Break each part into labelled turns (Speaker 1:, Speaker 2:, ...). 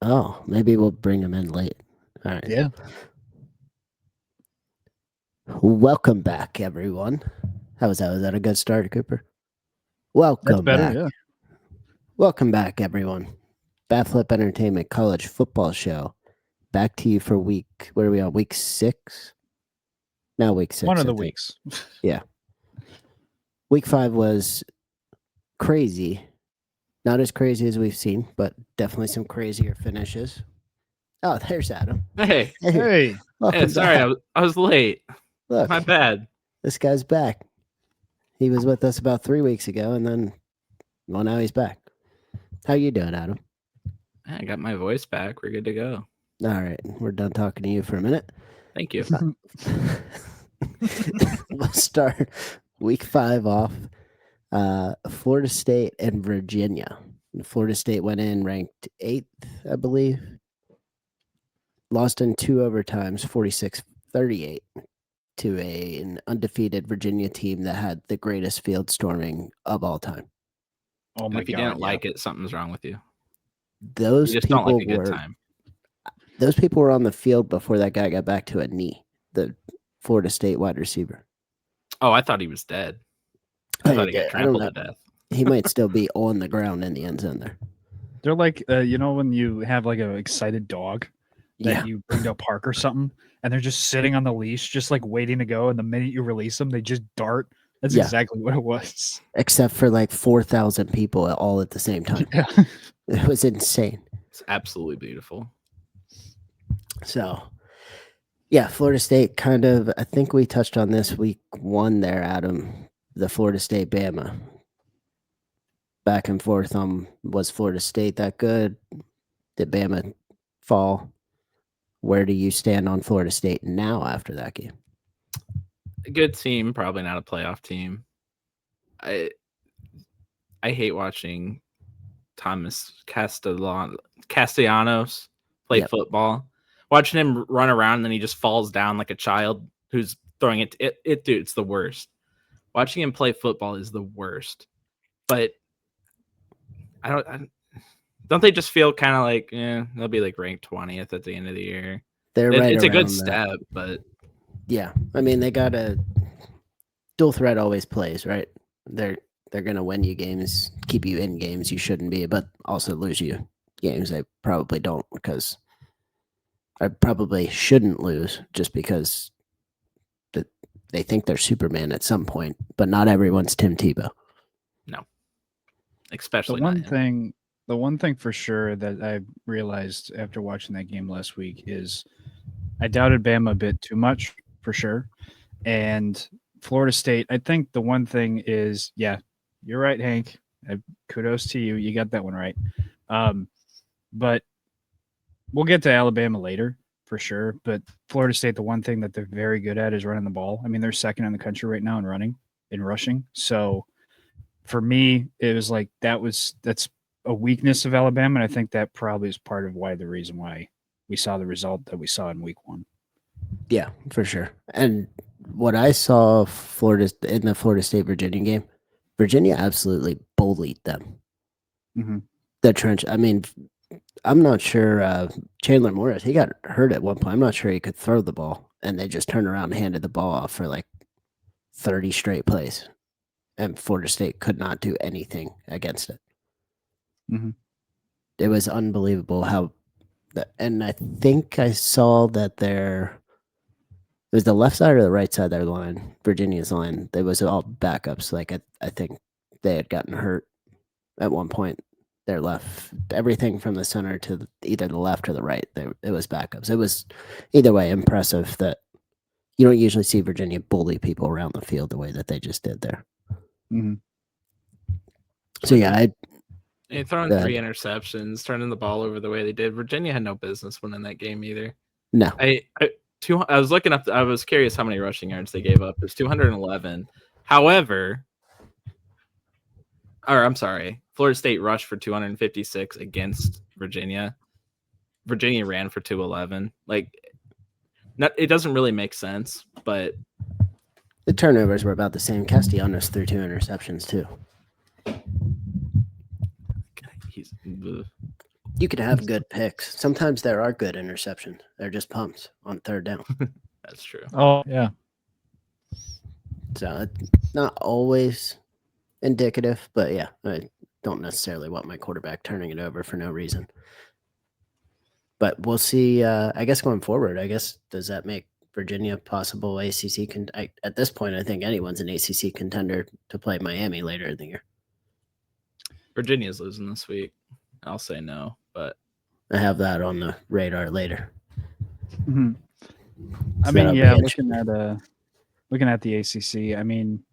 Speaker 1: Oh, maybe we'll bring him in late. All right.
Speaker 2: Yeah.
Speaker 1: Welcome back, everyone. How was that? Was that a good start, Cooper?
Speaker 2: That's
Speaker 1: Welcome
Speaker 2: better.
Speaker 1: back.
Speaker 2: Yeah.
Speaker 1: Welcome back, everyone. Bathflip Entertainment College Football Show. Back to you for week. Where are we on? Week 6? Now week
Speaker 2: One
Speaker 1: 6,
Speaker 2: of
Speaker 1: I
Speaker 2: the
Speaker 1: think.
Speaker 2: weeks.
Speaker 1: Yeah. Week 5 was crazy. Not as crazy as we've seen, but definitely some crazier finishes. Oh, there's Adam.
Speaker 3: Hey,
Speaker 1: Hey,
Speaker 2: Hey.
Speaker 1: welcome
Speaker 3: sorry,
Speaker 1: back.
Speaker 3: I was late.
Speaker 1: Look,
Speaker 3: My bad.
Speaker 1: this guy's back. He was with us about 3 weeks ago, and then, well, now he's back. How you doing, Adam?
Speaker 3: I got my voice back. We're good to go.
Speaker 1: All right, we're done talking to you for a minute.
Speaker 3: Thank you.
Speaker 1: We'll start week 5 off. Florida State and Virginia. Florida State went in ranked 8th, I believe. Lost in 2 overtimes, 46-38, to an undefeated Virginia team that had the greatest field storming of all time.
Speaker 2: Oh
Speaker 3: And
Speaker 2: my
Speaker 3: if you
Speaker 2: God.
Speaker 3: didn't like it, something's wrong with you.
Speaker 1: Those
Speaker 3: You just don't like
Speaker 1: people
Speaker 3: a good
Speaker 1: were
Speaker 3: time.
Speaker 1: those people were on the field before that guy got back to a knee. The Florida State wide receiver.
Speaker 3: Oh, I thought he was dead. I thought he got
Speaker 1: I don't
Speaker 3: trampled
Speaker 1: know.
Speaker 3: to death.
Speaker 1: He might still be on the ground in the end zone there.
Speaker 2: They're like, when you have like an excited dog that
Speaker 1: Yeah.
Speaker 2: you bring to a park or something, and they're just sitting on the leash, just like waiting to go. And the minute you release them, they just dart. That's
Speaker 1: Yeah.
Speaker 2: exactly what it was.
Speaker 1: Except for like 4,000 people all at the same time.
Speaker 2: Yeah.
Speaker 1: It was insane.
Speaker 3: It's absolutely beautiful.
Speaker 1: So, yeah, Florida State kind of, I think we touched on this week 1 there, Adam. The Florida State Bama. Back and forth on was Florida State that good? Did Bama fall? Where do you stand on Florida State now after that game?
Speaker 3: A good team, probably not a playoff team. I hate watching Thomas Castellanos play
Speaker 1: Yep.
Speaker 3: football. Watching him run around and then he just falls down like a child who's throwing it. Dude, it's the worst. Watching him play football is the worst. But don't they just feel kind of like, they'll be like ranked 20th at the end of the year. It's a good step, but
Speaker 1: yeah, I mean they got a dual threat always plays, right? They're gonna win you games, keep you in games you shouldn't be, but also lose you games they probably don't because I probably shouldn't lose just because they think they're Superman at some point, but not everyone's Tim Tebow.
Speaker 3: no, especially
Speaker 2: The one thing for sure that I realized after watching that game last week is I doubted Bama a bit too much for sure. And Florida State, I think the one thing is, yeah, you're right, Hank. Kudos to you. You got that one right. But we'll get to Alabama later for sure. But Florida State, the one thing that they're very good at is running the ball. I mean, they're second in the country right now in rushing. So for me, it was like that's a weakness of Alabama, and I think that probably is part of the reason why we saw the result that we saw in week 1.
Speaker 1: Yeah, for sure. And what I saw in the Florida State Virginia game, Virginia absolutely bullied them.
Speaker 2: Mm-hmm.
Speaker 1: The trench. I mean, I'm not sure. Chandler Morris, he got hurt at one point. I'm not sure he could throw the ball, and they just turned around and handed the ball off for like 30 straight plays, and Florida State could not do anything against it.
Speaker 2: Mm-hmm.
Speaker 1: It was unbelievable how. And I think I saw that it was the left side or the right side of their line, Virginia's line. It was all backups. Like I think they had gotten hurt at one point. Their left, everything from the center to either the left or the right, it was backups. It was either way impressive that you don't usually see Virginia bully people around the field the way that they just did there.
Speaker 2: Mm-hmm.
Speaker 1: So yeah,
Speaker 3: throwing 3 interceptions, turning the ball over the way they did. Virginia had no business winning that game either.
Speaker 1: No,
Speaker 3: I was looking up. I was curious how many rushing yards they gave up. It was 211. However, I'm sorry, Florida State rushed for 256 against Virginia. Virginia ran for 211. Like, it doesn't really make sense, but
Speaker 1: the turnovers were about the same. Castellanos threw 2 interceptions too. You can have good picks. Sometimes there are good interceptions. They're just pumps on third down.
Speaker 3: That's true.
Speaker 2: Oh yeah.
Speaker 1: So it's not always indicative, but yeah, I don't necessarily want my quarterback turning it over for no reason. But we'll see. I guess going forward, does that make Virginia possible ACC? At this point, I think anyone's an ACC contender to play Miami later in the year.
Speaker 3: Virginia's losing this week. I'll say no, but
Speaker 1: I have that on the radar later.
Speaker 2: Mm-hmm. I
Speaker 1: So
Speaker 2: mean,
Speaker 1: that'll
Speaker 2: yeah,
Speaker 1: be
Speaker 2: looking at the ACC. I mean,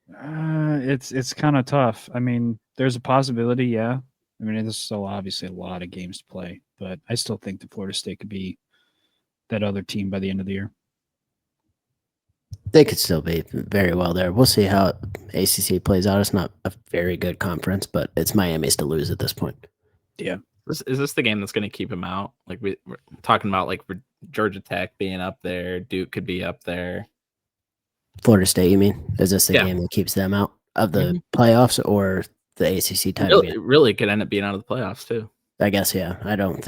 Speaker 2: it's kind of tough. I mean, there's a possibility, yeah. I mean, there's still obviously a lot of games to play, but I still think that Florida State could be that other team by the end of the year.
Speaker 1: They could still be very well there. We'll see how ACC plays out. It's not a very good conference, but it's Miami's to lose at this point.
Speaker 2: Yeah.
Speaker 3: Is this the game that's going to keep him out? Like we're talking about, like Georgia Tech being up there, Duke could be up there.
Speaker 1: Florida State, you mean? Is this the
Speaker 3: Yeah.
Speaker 1: game that keeps them out of the playoffs or the ACC title game?
Speaker 3: It really could end up being out of the playoffs too.
Speaker 1: I guess, yeah. I don't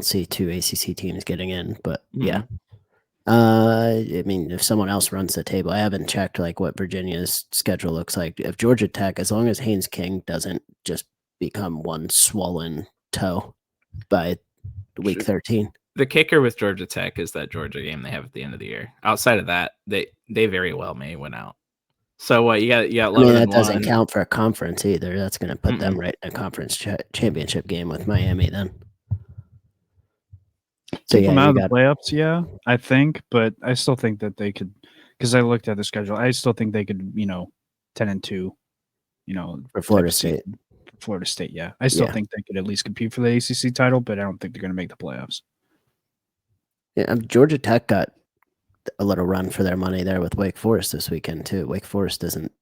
Speaker 1: see two ACC teams getting in, but yeah.
Speaker 3: Mhm.
Speaker 1: I mean, if someone else runs the table, I haven't checked like what Virginia's schedule looks like. If Georgia Tech, as long as Haynes King doesn't just become one swollen toe by week 13.
Speaker 3: The kicker with Georgia Tech is that Georgia game they have at the end of the year. Outside of that, they very well may win out. So what you got?
Speaker 1: I mean, that doesn't count for a conference either. That's going to put them right in a conference championship game with Miami then. So
Speaker 2: Keep
Speaker 1: yeah,
Speaker 2: them out of the playoffs, yeah, I think, but I still think that they could, because I looked at the schedule. I still think they could, 10-2,
Speaker 1: for Florida State.
Speaker 2: Florida State, yeah. I still think they could at least compete for the ACC title, but I don't think they're going to make the playoffs.
Speaker 1: Yeah, Georgia Tech got a little run for their money there with Wake Forest this weekend too. Wake Forest isn't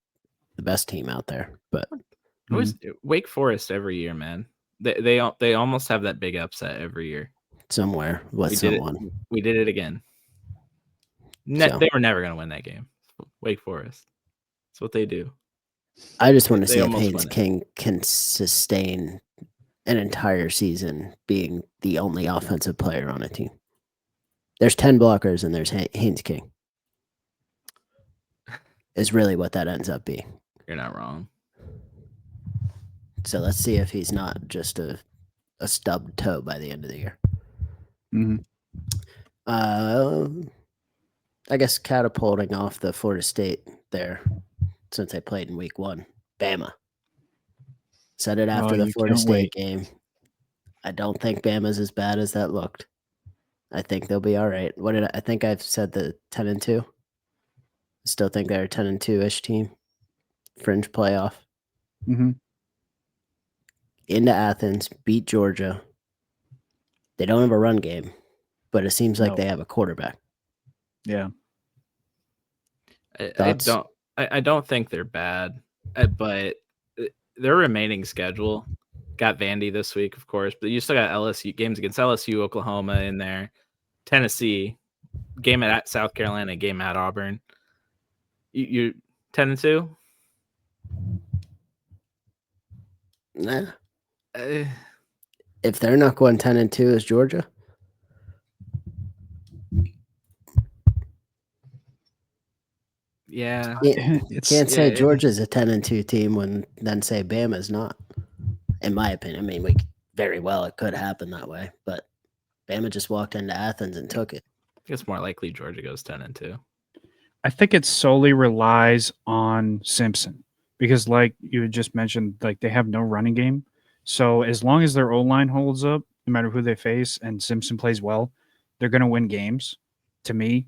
Speaker 1: the best team out there, but
Speaker 3: Wake Forest every year, man. They almost have that big upset every year.
Speaker 1: Somewhere with someone.
Speaker 3: We did it again. They were never going to win that game. Wake Forest. That's what they do.
Speaker 1: I just want to see if Haynes King can sustain an entire season being the only offensive player on a team. There's 10 blockers and there's Haynes King. Is really what that ends up being.
Speaker 3: You're not wrong.
Speaker 1: So let's see if he's not just a stubbed toe by the end of the year.
Speaker 2: Mm-hmm.
Speaker 1: I guess catapulting off the Florida State there, since they played in week 1, Bama. Said it after the Florida State game. I don't think Bama's as bad as that looked. I think they'll be all right. I think I've said the 10-2. Still think they're a 10-2-ish team. Fringe playoff.
Speaker 2: Mm-hmm.
Speaker 1: Into Athens, beat Georgia. They don't have a run game, but it seems like they have a quarterback.
Speaker 2: Yeah.
Speaker 3: I don't think they're bad, but their remaining schedule got Vandy this week, of course, but you still got LSU games against LSU, Oklahoma in there, Tennessee, game at South Carolina, game at Auburn. You 10-2?
Speaker 1: Nah. If they're not going 10-2 as Georgia,
Speaker 3: yeah,
Speaker 1: can't say Georgia's a 10-2 team when then say Bama's not. In my opinion, I mean, it could happen that way, but Bama just walked into Athens and took it.
Speaker 3: I think it's more likely Georgia goes 10-2.
Speaker 2: I think it solely relies on Simpson because, like you just mentioned, like they have no running game. So as long as their O-line holds up, no matter who they face, and Simpson plays well, they're going to win games, to me.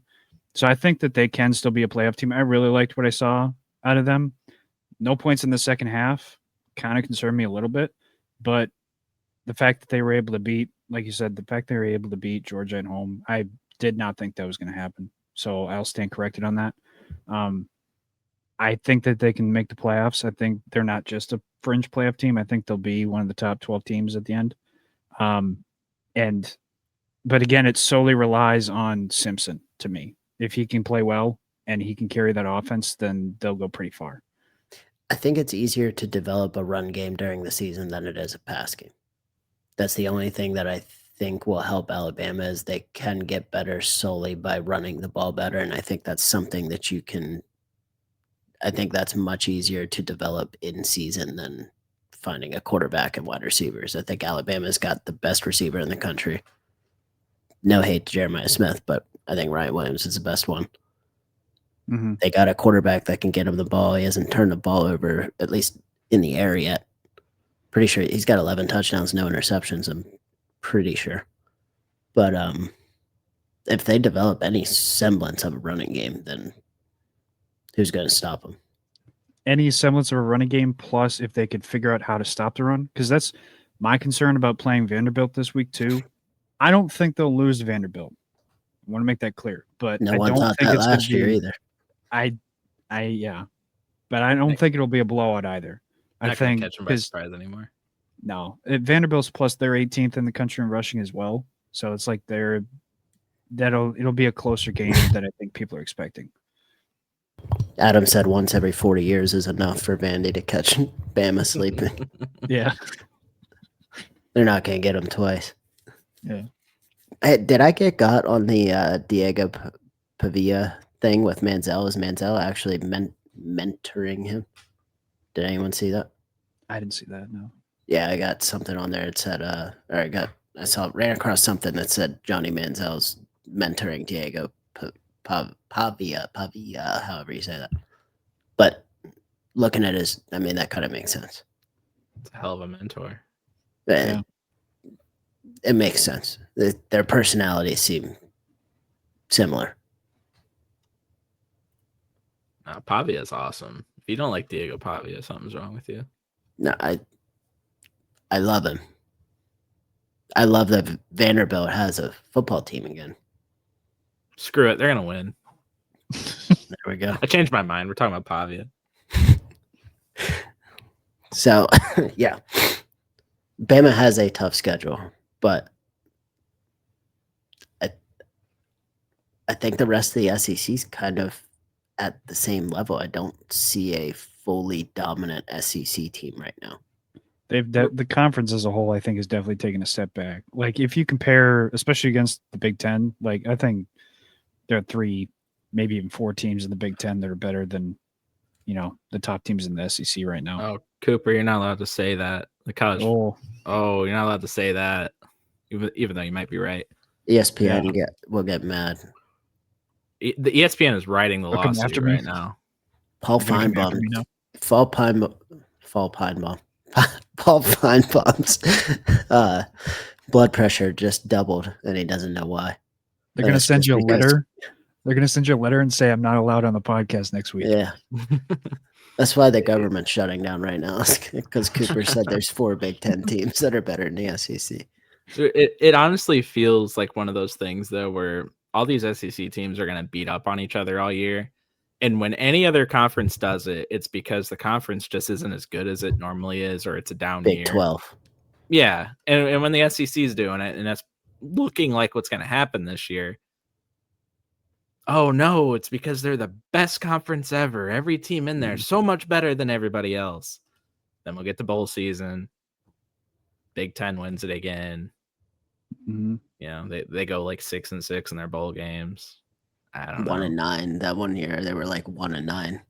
Speaker 2: So I think that they can still be a playoff team. I really liked what I saw out of them. No points in the second half kind of concerned me a little bit, but the fact that they were able to beat, like you said, the fact they were able to beat Georgia at home, I did not think that was going to happen. So I'll stand corrected on that. I think that they can make the playoffs. I think they're not just a fringe playoff team. I think they'll be one of the top 12 teams at the end. But again, it solely relies on Simpson to me. If he can play well and he can carry that offense, then they'll go pretty far.
Speaker 1: I think it's easier to develop a run game during the season than it is a pass game. That's the only thing that I think will help Alabama is they can get better solely by running the ball better, and I think that's something that you can. I think that's much easier to develop in season than finding a quarterback and wide receivers. I think Alabama's got the best receiver in the country. No hate to Jeremiah Smith, but I think Ryan Williams is the best one.
Speaker 2: Mhm.
Speaker 1: They got a quarterback that can get him the ball. He hasn't turned the ball over, at least in the air yet. Pretty sure he's got 11 touchdowns, no interceptions. I'm pretty sure. But if they develop any semblance of a running game, then who's going to stop them?
Speaker 2: Any semblance of a running game, plus if they could figure out how to stop the run, because that's my concern about playing Vanderbilt this week too. I don't think they'll lose to Vanderbilt. I want to make that clear, but
Speaker 1: No
Speaker 2: I
Speaker 1: one
Speaker 2: don't
Speaker 1: thought
Speaker 2: think
Speaker 1: that
Speaker 2: it's going
Speaker 1: last
Speaker 2: to
Speaker 1: year
Speaker 2: be.
Speaker 1: either.
Speaker 2: Yeah, but I don't think it'll be a blowout either. I
Speaker 3: Not gonna
Speaker 2: think
Speaker 3: catch them by surprise anymore.
Speaker 2: no, Vanderbilt's plus they're 18th in the country in rushing as well, so it's like it'll be a closer game than I think people are expecting.
Speaker 1: Adam said once every 40 years is enough for Vandy to catch Bama sleeping.
Speaker 2: Yeah,
Speaker 1: They're not going to get him twice.
Speaker 2: yeah.
Speaker 1: Hey, did I get got on the Diego Pavia thing with Manziel? Is Manziel actually mentoring him? Did anyone see that?
Speaker 2: I didn't see that. No.
Speaker 1: Yeah, I got something on there. It said, ran across something that said Johnny Manziel's mentoring Diego Pavia, however you say that. But looking at his, I mean, that kind of makes sense.
Speaker 3: It's a hell of a mentor.
Speaker 2: Yeah.
Speaker 1: It makes sense. Their personalities seem similar.
Speaker 3: Pavia is awesome. If you don't like Diego Pavia, something's wrong with you.
Speaker 1: No, I love him. I love that Vanderbilt has a football team again.
Speaker 3: Screw it. They're going to win.
Speaker 1: There we go.
Speaker 3: I changed my mind. We're talking about Pavia.
Speaker 1: So, yeah. Bama has a tough schedule, but I think the rest of the SEC is kind of at the same level. I don't see a fully dominant SEC team right now.
Speaker 2: The conference as a whole, I think, is definitely taking a step back. Like if you compare, especially against the Big Ten, like I think there are 3, maybe even 4 teams in the Big Ten that are better than, the top teams in the SEC right now.
Speaker 3: Oh, Cooper, you're not allowed to say that. The college.
Speaker 2: Oh,
Speaker 3: you're not allowed to say that, even though you might be right.
Speaker 1: ESPN will get mad.
Speaker 3: The ESPN is writing the
Speaker 2: Come after
Speaker 3: lawsuit
Speaker 2: me?
Speaker 3: right now.
Speaker 1: Paul
Speaker 2: You're gonna come after
Speaker 1: Feinbaum.
Speaker 2: me now?
Speaker 1: Paul Feinbaum's blood pressure just doubled, and he doesn't know why.
Speaker 2: They're going to send you a letter. They're going to send you a letter and say, I'm not allowed on the podcast next week.
Speaker 1: Yeah. That's why the government's shutting down right now, because Cooper said there's 4 Big Ten teams that are better than the SEC.
Speaker 3: It honestly feels like one of those things, though, where all these SEC teams are going to beat up on each other all year. And when any other conference does it, it's because the conference just isn't as good as it normally is, or it's a down year.
Speaker 1: Big 12.
Speaker 3: Yeah. And when the SEC is doing it, and that's looking like what's going to happen this year, oh no, it's because they're the best conference ever. Every team in there is so much better than everybody else. Then we'll get to bowl season. Big Ten wins it again.
Speaker 2: Mm-hmm.
Speaker 3: They go like 6-6 in their bowl games. I don't know.
Speaker 1: 1-9. That one year they were like 1-9.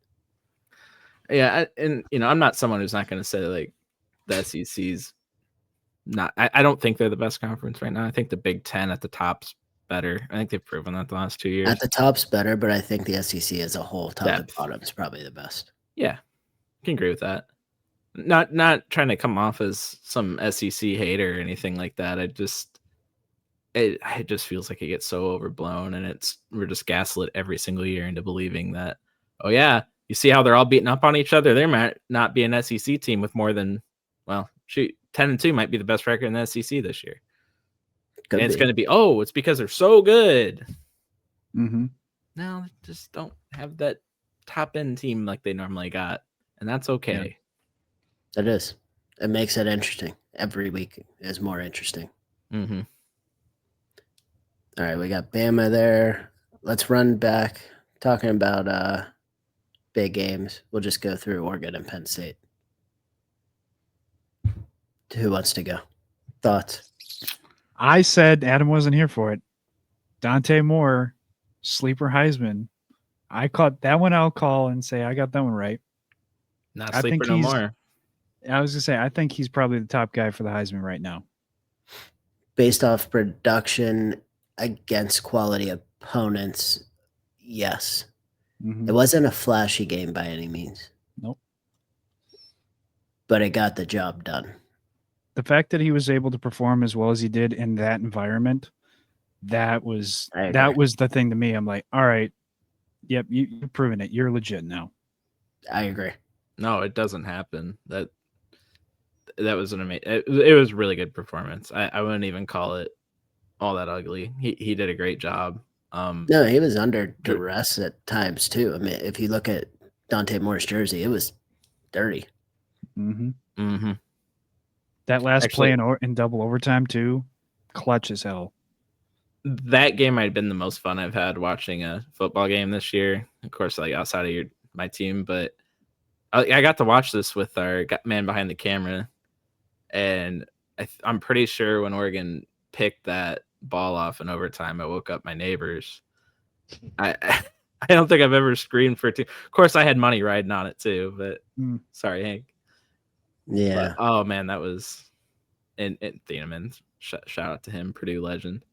Speaker 3: Yeah, and I'm not someone who's not going to say like the SEC's not. I don't think they're the best conference right now. I think the Big Ten at the top's better. I think they've proven that the last 2 years.
Speaker 1: At the top's better, but I think the SEC as a whole, top to bottom, is probably the best.
Speaker 3: Yeah, I can agree with that. Not trying to come off as some SEC hater or anything like that. It just feels like it gets so overblown, and we're just gaslit every single year into believing that, oh yeah, you see how they're all beating up on each other? There might not be an SEC team with more than, 10-2 might be the best record in the SEC this year. It's going to be, it's because they're so good.
Speaker 2: Mm-hmm.
Speaker 3: No, they just don't have that top end team like they normally got, and that's okay.
Speaker 1: Yeah. It is. It makes it interesting. Every week is more interesting.
Speaker 3: Mm-hmm.
Speaker 1: All right, we got Bama there. Let's run back talking about big games. We'll just go through Oregon and Penn State. Who wants to go? Thoughts?
Speaker 2: I said Adam wasn't here for it. Dante Moore, sleeper Heisman. I caught that one. I'll call and say I got that one right.
Speaker 3: Not
Speaker 2: I think
Speaker 3: sleeper no
Speaker 2: he's-
Speaker 3: more.
Speaker 2: I was gonna say I think he's probably the top guy for the Heisman right now.
Speaker 1: Based off production against quality opponents, yes.
Speaker 2: Mhm.
Speaker 1: It wasn't a flashy game by any means.
Speaker 2: Nope.
Speaker 1: But it got the job done.
Speaker 2: The fact that he was able to perform as well as he did in that environment, that was
Speaker 1: I agree.
Speaker 2: the thing to me. I'm like, all right, yep, you've proven it. You're legit now.
Speaker 1: I agree.
Speaker 3: No, it doesn't happen. That was an amazing. It was a really good performance. I wouldn't even call it all that ugly. He did a great job.
Speaker 1: No, he was under duress at times too. I mean, if you look at Dante Moore's jersey, it was dirty.
Speaker 2: Mm-hmm.
Speaker 3: Mm-hmm.
Speaker 2: That last
Speaker 3: Actually-
Speaker 2: play in double overtime too, clutch as hell.
Speaker 3: That game might have been the most fun I've had watching a football game this year. Of course, like outside of my team, but I got to watch this with our man behind the camera, and I'm pretty sure when Oregon picked that ball off in overtime, I woke up my neighbors. I don't think I've ever screamed for a team. Of course, I had money riding on it too, but sorry, Hank.
Speaker 1: Yeah.
Speaker 3: But, oh man, that was in Thieneman. Shout out to him, Purdue legend.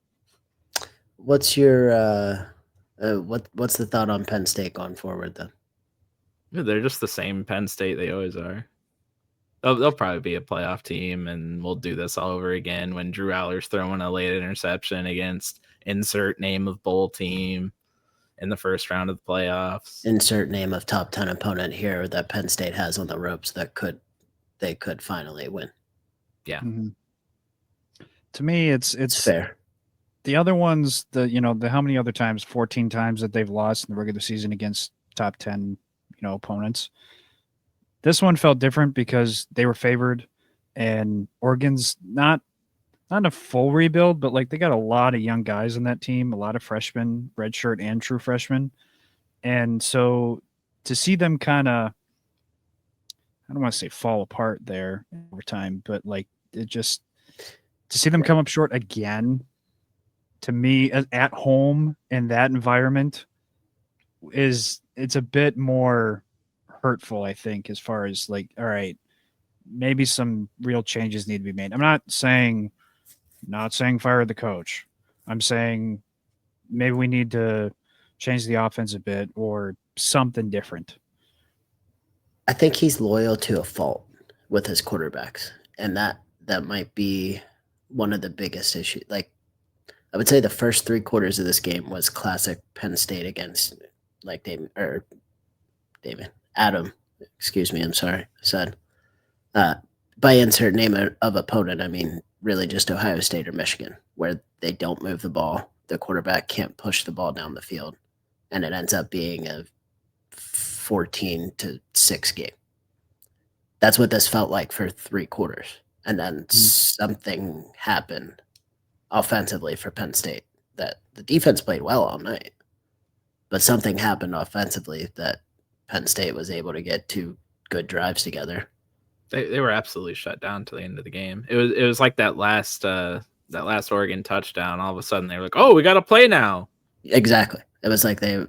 Speaker 1: What's your what's the thought on Penn State going forward then?
Speaker 3: They're just the same Penn State they always are. They'll probably be a playoff team, and we'll do this all over again when Drew Aller's throwing a late interception against insert name of bowl team in the first round of the playoffs.
Speaker 1: Insert name of top 10 opponent here that Penn State has on the ropes that they could finally win.
Speaker 3: Yeah.
Speaker 2: Mm-hmm. To me, it's
Speaker 1: fair.
Speaker 2: The other ones, the how many other times? 14 times that they've lost in the regular season against top 10, opponents. This one felt different because they were favored, and Oregon's not a full rebuild, but like they got a lot of young guys on that team, a lot of freshmen, redshirt and true freshmen, and so to see them kind of, I don't want to say fall apart there over time, but like it just to see them come up short again. To me, at home in that environment, it's a bit more hurtful, I think, as far as like, all right, maybe some real changes need to be made. I'm not saying fire the coach. I'm saying maybe we need to change the offense a bit or something different.
Speaker 1: I think he's loyal to a fault with his quarterbacks, and that might be one of the biggest issues. Like, I would say the first 3 quarters of this game was classic Penn State against like Adam. Excuse me, I'm sorry. I said by insert name of opponent, I mean really just Ohio State or Michigan, where they don't move the ball. The quarterback can't push the ball down the field, and it ends up being a 14-6 game. That's what this felt like for 3 quarters. And then something happened offensively for Penn State that the defense played well all night, but something happened offensively that Penn State was able to get 2 good drives together.
Speaker 3: They were absolutely shut down to the end of the game. It was like that last Oregon touchdown. All of a sudden they were like, "Oh, we got to play now."
Speaker 1: Exactly. It was like they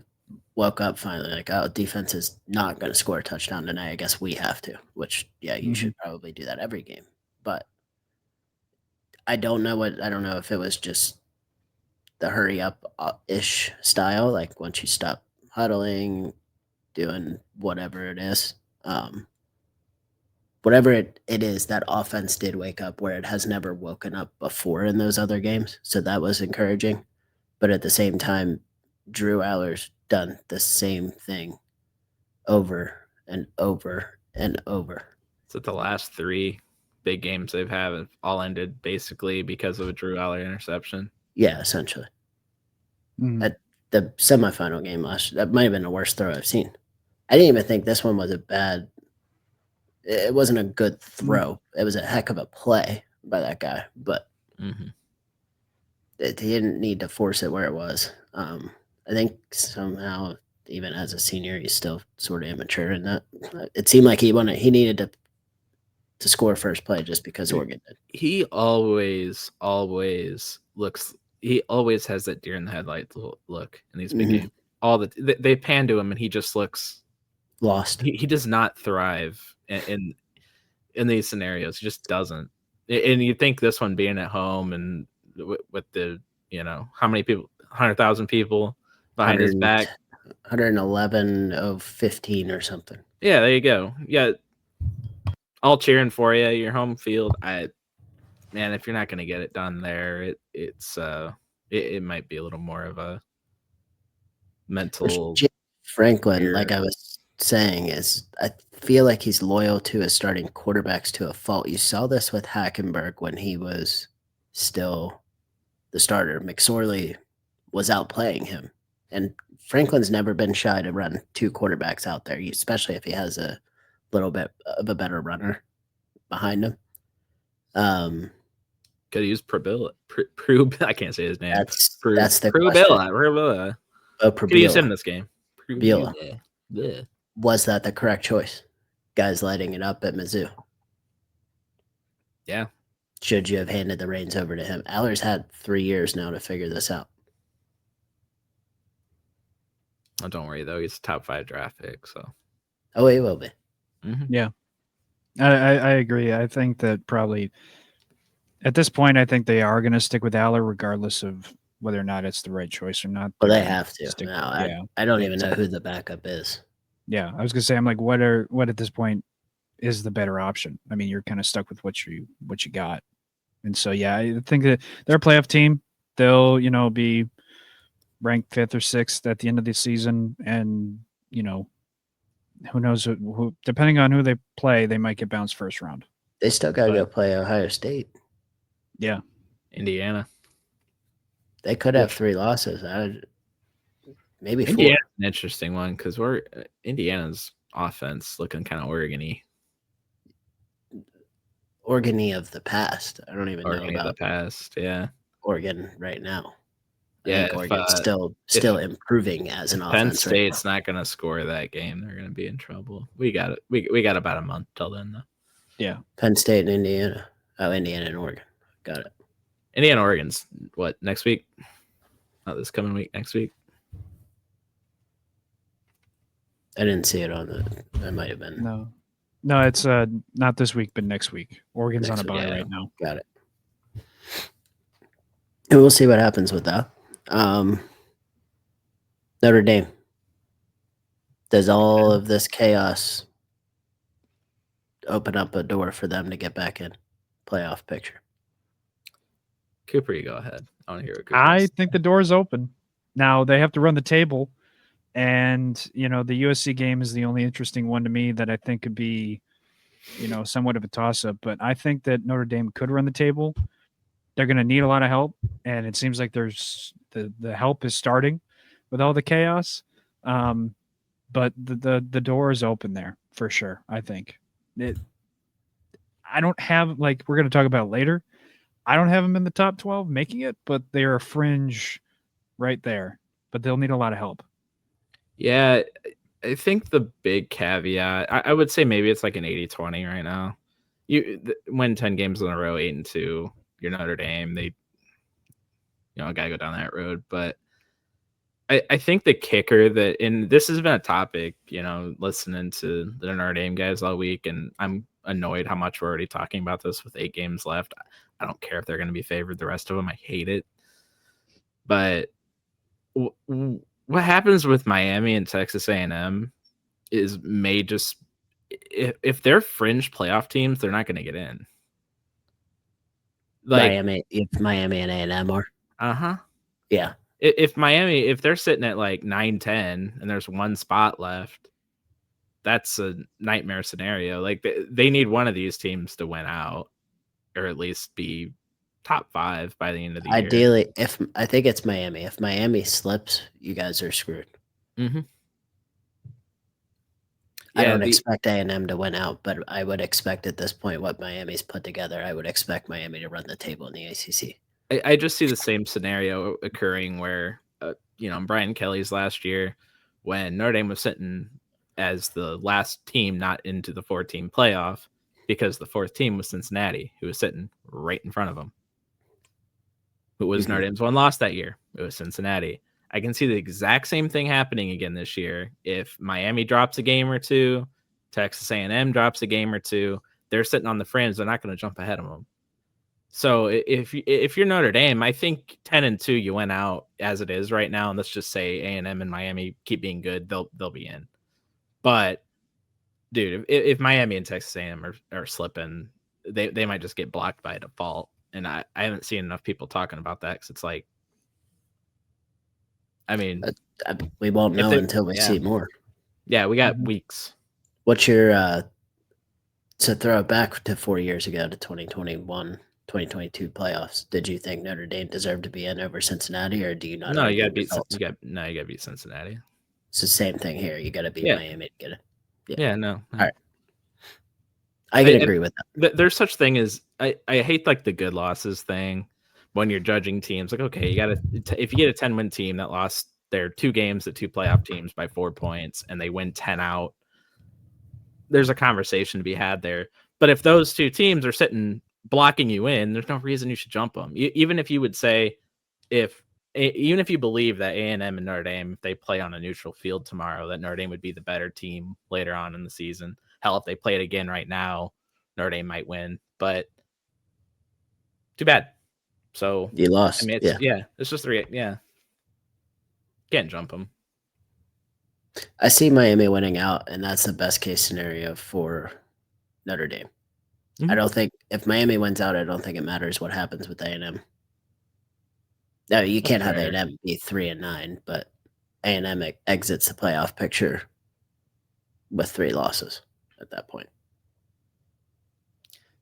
Speaker 1: woke up finally, like, "Oh, defense is not going to score a touchdown tonight. I guess we have to." Which, yeah, you should probably do that every game. But I don't know if it was just the hurry up ish style, like once you stop huddling, doing whatever it is. Whatever it is, that offense did wake up where it has never woken up before in those other games. So that was encouraging. But at the same time, Drew Aller's done the same thing over and over and over.
Speaker 3: So the last 3 big games they've had have all ended basically because of a Drew Aller interception.
Speaker 1: Yeah, essentially. At the semifinal game that might have been the worst throw I've seen. I didn't even think this one was it wasn't a good throw. It was a heck of a play by that guy, but he didn't need to force it where it was. I think somehow even as a senior, he's still sort of immature in that. It seemed like he needed to score first play just because Oregon did.
Speaker 3: He always looks. He always has that deer in the headlights look in these big games. They pan to him and he just looks
Speaker 1: lost.
Speaker 3: He does not thrive in these scenarios. He just doesn't. And you think this one being at home and with the how many people, 100,000 people behind his back,
Speaker 1: 111 of 15 or something.
Speaker 3: Yeah, there you go. Yeah, all cheering for you. Your home field. Man, if you're not going to get it done there, it might be a little more of a mental.
Speaker 1: Franklin, like I was saying, I feel like he's loyal to his starting quarterbacks to a fault. You saw this with Hackenberg when he was still the starter. McSorley was outplaying him, and Franklin's never been shy to run two quarterbacks out there, especially if he has a little bit of a better runner behind him.
Speaker 3: Could use Prubilla. I can't say his name.
Speaker 1: That's the
Speaker 3: Prubilla.
Speaker 1: Oh,
Speaker 3: Could use him in this game.
Speaker 1: Prubilla. Was that the correct choice? Guys lighting it up at Mizzou.
Speaker 3: Yeah.
Speaker 1: Should you have handed the reins over to him? Aller's had 3 years now to figure this out.
Speaker 3: Oh, don't worry though, he's a top 5 draft pick. So.
Speaker 1: Oh, he will be.
Speaker 2: Mm-hmm. Yeah, I agree. I think that probably at this point, I think they are going to stick with Aller regardless of whether or not it's the right choice or not.
Speaker 1: Well, they have to. No, I don't even know who the backup is.
Speaker 2: Yeah, I was going to say, I'm like, what at this point is the better option? I mean, you're kind of stuck with what you got. And so, yeah, I think that they're a playoff team. They'll, be ranked 5th or 6th at the end of the season. And, who knows who, depending on who they play, they might get bounced first round.
Speaker 1: They still got to go play Ohio State.
Speaker 2: Yeah.
Speaker 3: Indiana.
Speaker 1: They could have 3 losses. Maybe 4.
Speaker 3: Indiana's an interesting one because Indiana's offense looking kind of Oregon-y.
Speaker 1: Oregon-y of the past. I don't even know about
Speaker 3: the past. Yeah,
Speaker 1: Oregon right now.
Speaker 3: Yeah,
Speaker 1: Oregon's still improving as an offense.
Speaker 3: Penn State's not going to score that game. They're going to be in trouble. We got it. We got about a month till then, though.
Speaker 2: Yeah,
Speaker 1: Penn State and Indiana. Oh, Indiana and Oregon. Got it.
Speaker 3: Indiana, Oregon's what, next week? Not this coming week. Next week.
Speaker 1: I didn't see it on the. It might have been.
Speaker 2: No, it's not this week, but next week. Oregon's on a bye right now.
Speaker 1: Got it. And we'll see what happens with that. Notre Dame. Does all of this chaos open up a door for them to get back in playoff picture?
Speaker 3: Cooper, you go ahead. I want to hear what Cooper
Speaker 2: I think the door's open. Now they have to run the table. And, the USC game is the only interesting one to me that I think could be, somewhat of a toss-up. But I think that Notre Dame could run the table. They're going to need a lot of help. And it seems like there's the help is starting with all the chaos. But the door is open there for sure, I think. I don't have, we're going to talk about later, I don't have them in the top 12 making it, but they're a fringe right there. But they'll need a lot of help.
Speaker 3: Yeah, I think the big caveat, I would say maybe it's like an 80-20 right now. You win 10 games in a row, 8-2. You're Notre Dame. They, got to go down that road. But I think the kicker and this has been a topic, listening to the Notre Dame guys all week, and I'm annoyed how much we're already talking about this with 8 games left. I don't care if they're going to be favored the rest of them. I hate it. But what happens with Miami and Texas A&M is if they're fringe playoff teams, they're not going to get in.
Speaker 1: Miami and A&M are. Yeah.
Speaker 3: If they're sitting at 9-10 and there's one spot left, that's a nightmare scenario. They need one of these teams to win out, or at least be top 5 by the end of the year.
Speaker 1: Ideally, I think it's Miami. If Miami slips, you guys are screwed.
Speaker 3: Mm-hmm.
Speaker 1: I don't expect A&M to win out, but I would expect at this point what Miami's put together, I would expect Miami to run the table in the ACC.
Speaker 3: I just see the same scenario occurring where, Brian Kelly's last year, when Notre Dame was sitting as the last team not into the 4-team playoff because the 4th team was Cincinnati, who was sitting right in front of them. Who was Notre Dame's one loss that year? It was Cincinnati. I can see the exact same thing happening again this year. If Miami drops a game or two, Texas A&M drops a game or two, they're sitting on the fringe. They're not going to jump ahead of them. So if you're Notre Dame, I think 10-2 you went out as it is right now, and let's just say A&M and Miami keep being good, they'll be in. But dude, if Miami and Texas A&M are slipping, they might just get blocked by default. And I haven't seen enough people talking about that because it's like, I mean,
Speaker 1: we won't know until we see more.
Speaker 3: Yeah, we got weeks.
Speaker 1: What's your to throw it back to 4 years ago to 2021, 2022 playoffs? Did you think Notre Dame deserved to be in over Cincinnati, or do you not?
Speaker 3: No, you got to beat. You got to beat Cincinnati.
Speaker 1: It's the same thing here. You got to beat Miami to get it.
Speaker 3: Yeah, no.
Speaker 1: All right. I can agree with that.
Speaker 3: There's such thing as I hate like the good losses thing when you're judging teams. Like, okay, you got to if you get a 10-win team that lost their 2 games to 2 playoff teams by 4 points and they win 10 out, there's a conversation to be had there. But if those 2 teams are sitting blocking you in, there's no reason you should jump them. Even if you would say even if you believe that A&M and Notre Dame, if they play on a neutral field tomorrow, that Notre Dame would be the better team later on in the season. Hell, if they play it again right now, Notre Dame might win. But too bad. So
Speaker 1: you lost.
Speaker 3: I mean, it's just 3. Yeah, can't jump them.
Speaker 1: I see Miami winning out, and that's the best case scenario for Notre Dame. Mm-hmm. I don't think if Miami wins out, I don't think it matters what happens with A&M. No, you can't have A&M be 3-9, but A&M exits the playoff picture with 3 losses at that point.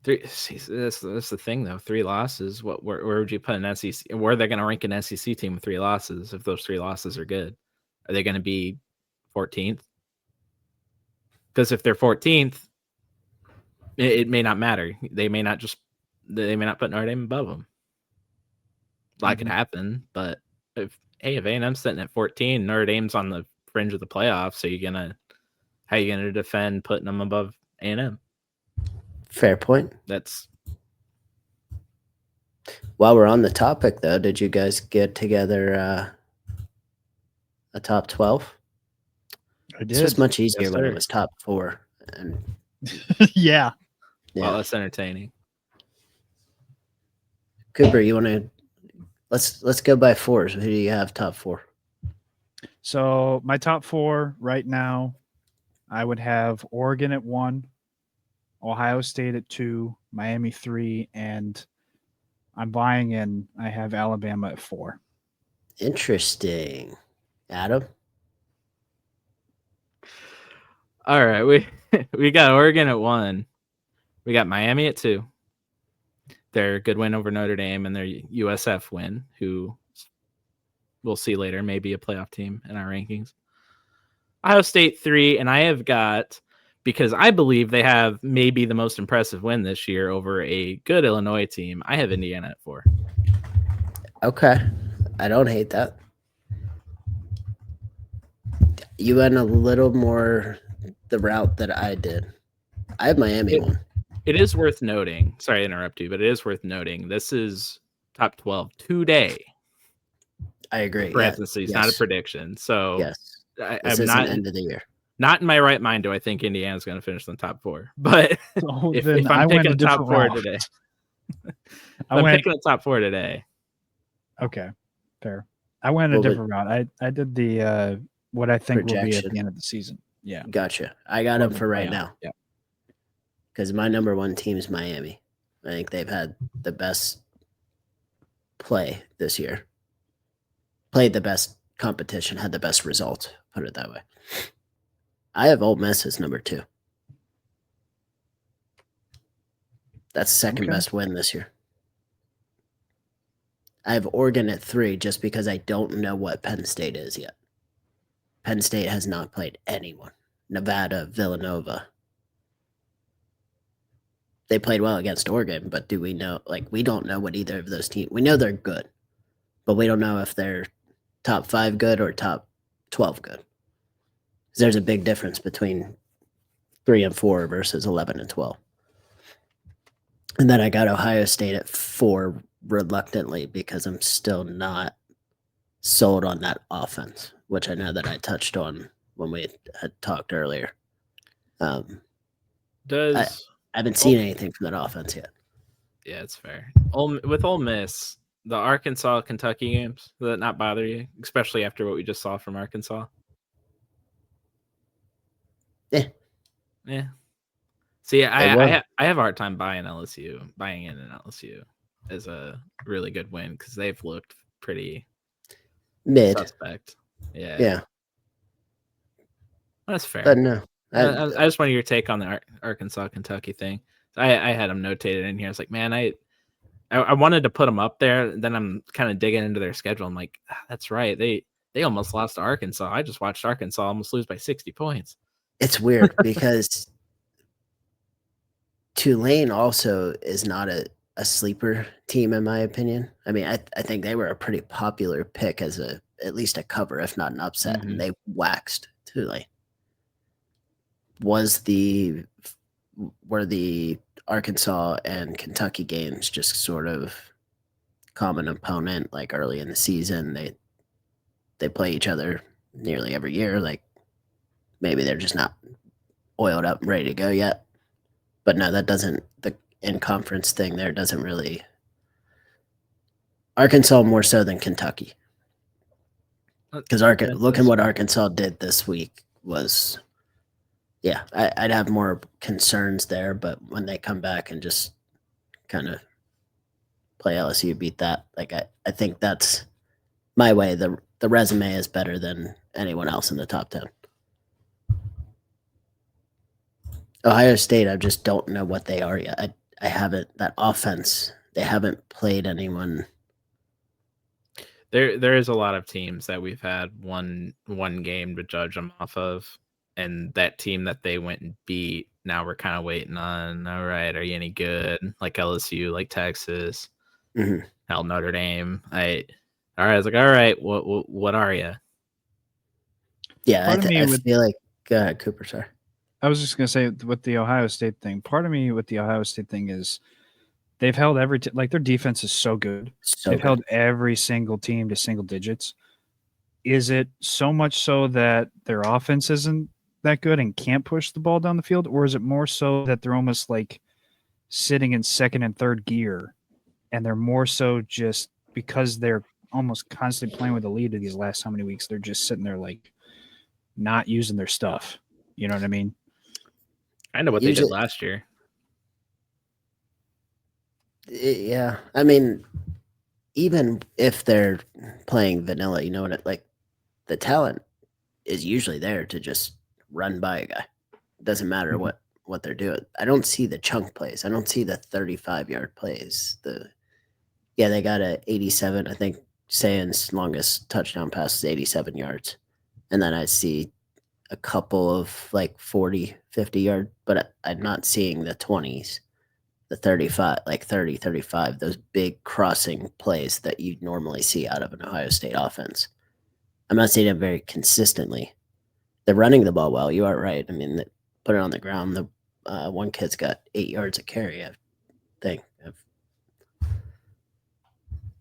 Speaker 3: 3. That's the thing, though. 3 losses. Where would you put an SEC? Where are they going to rank an SEC team with 3 losses? If those 3 losses are good, are they going to be 14th? Because if they're 14th, it may not matter. They may not put Notre Dame above them. That could happen, but if A&M's sitting at 14, Notre Dame's on the fringe of the playoffs, so how are you gonna defend putting them above A&M?
Speaker 1: Fair point.
Speaker 3: That's.
Speaker 1: While we're on the topic, though, did you guys get together a top 12?
Speaker 2: I did.
Speaker 1: This was much easier when it was top 4. And
Speaker 2: yeah.
Speaker 3: Well, that's entertaining.
Speaker 1: Cooper, you want to? Let's go by 4s. Who do you have top 4?
Speaker 2: So my top 4 right now, I would have Oregon at 1, Ohio State at 2, Miami 3, and I'm buying in. I have Alabama at 4.
Speaker 1: Interesting. Adam?
Speaker 3: All right, we got Oregon at 1. We got Miami at 2. Their good win over Notre Dame and their USF win, who we'll see later, maybe a playoff team in our rankings. Ohio State 3, and I have got, because I believe they have maybe the most impressive win this year over a good Illinois team, I have Indiana at 4.
Speaker 1: Okay. I don't hate that. You went a little more the route that I did. I have Miami 1.
Speaker 3: It is worth noting, sorry to interrupt you, but it is worth noting, this is top 12 today.
Speaker 1: I agree.
Speaker 3: Parentheses, not a prediction. So
Speaker 1: yes,
Speaker 3: I'm not
Speaker 1: end of the year.
Speaker 3: Not in my right mind do I think Indiana's going to finish in the top 4. But if I'm picking a top 4 today, I'm picking a top 4 today.
Speaker 2: Okay, fair. I went a different route. I did the what I think will be at the end of the season. Yeah,
Speaker 1: gotcha. I got them for right now.
Speaker 2: Yeah.
Speaker 1: Because my number 1 team is Miami. I think they've had the best play this year. Played the best competition, had the best results, put it that way. I have Ole Miss as number 2. That's the second best win this year. I have Oregon at 3 just because I don't know what Penn State is yet. Penn State has not played anyone. Nevada, Villanova. They played well against Oregon, but do we know? We don't know what either of those teams. We know they're good, but we don't know if they're top 5 good or top 12 good. There's a big difference between 3 and 4 versus 11 and 12. And then I got Ohio State at 4 reluctantly because I'm still not sold on that offense, which I know that I touched on when we had talked earlier. I haven't seen anything from that offense yet.
Speaker 3: Yeah, it's fair. With Ole Miss, the Arkansas Kentucky games, does that not bother you, especially after what we just saw from Arkansas? Yeah. See, I have a hard time buying in LSU as a really good win because they've looked pretty
Speaker 1: mid
Speaker 3: suspect. Yeah.
Speaker 1: Yeah.
Speaker 3: That's fair.
Speaker 1: But no.
Speaker 3: I just wanted your take on the Arkansas Kentucky thing. I had them notated in here. I was like, man, I wanted to put them up there. Then I'm kind of digging into their schedule. I'm like, that's right. They almost lost to Arkansas. I just watched Arkansas almost lose by 60 points.
Speaker 1: It's weird because Tulane also is not a sleeper team, in my opinion. I mean, I think they were a pretty popular pick as at least a cover, if not an upset, and they waxed Tulane. Were the Arkansas and Kentucky games just sort of common opponent, like early in the season? They play each other nearly every year. Like maybe they're just not oiled up and ready to go yet. But no, that doesn't, the in-conference thing there doesn't really. Arkansas more so than Kentucky. Because looking what Arkansas did this week was, yeah, I'd have more concerns there. But when they come back and just kind of play LSU, beat that, like I think that's my way. The resume is better than anyone else in the top 10. Ohio State, I just don't know what they are yet. I haven't, that offense, they haven't played anyone.
Speaker 3: There is a lot of teams that we've had one game to judge them off of, and that team that they went and beat, now we're kind of waiting on, all right, are you any good? Like LSU, like Texas, hell, Notre Dame. I was like, all right, what are you?
Speaker 1: Yeah, I feel like, go ahead, Cooper, sorry.
Speaker 2: I was just going to say with the Ohio State thing, part of me with the Ohio State thing is they've held like their defense is so good. They've held every single team to single digits. Is it so much so that their offense isn't that good and can't push the ball down the field? Or is it more so that they're almost like sitting in second and third gear and they're more so just because they're almost constantly playing with the lead of these last how many weeks, they're just sitting there like not using their stuff. You know what I mean?
Speaker 3: I know what they did last year.
Speaker 1: Yeah. I mean, even if they're playing vanilla, you know what, like the talent is usually there to just run by a guy. It doesn't matter what they're doing. I don't see the chunk plays. I don't see the 35-yard plays. They got a 87. I think Sands' longest touchdown pass is 87 yards. And then I see a couple of like 40, 50-yard, but I'm not seeing the 20s, the 35, like 30, 35, those big crossing plays that you normally see out of an Ohio State offense. I'm not seeing it very consistently. They're running the ball well. You are right. I mean, put it on the ground. The one kid's got 8 yards of carry, I think. I have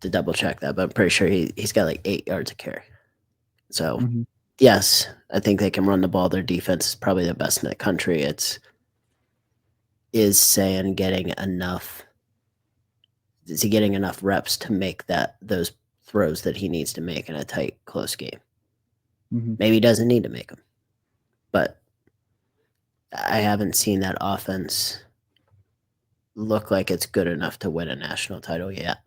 Speaker 1: to double check that, but I'm pretty sure he's got like 8 yards of carry. So, yes, I think they can run the ball. Their defense is probably the best in the country. Is Sand getting enough? Is he getting enough reps to make those throws that he needs to make in a tight, close game? Maybe he doesn't need to make them, but I haven't seen that offense look like it's good enough to win a national title yet.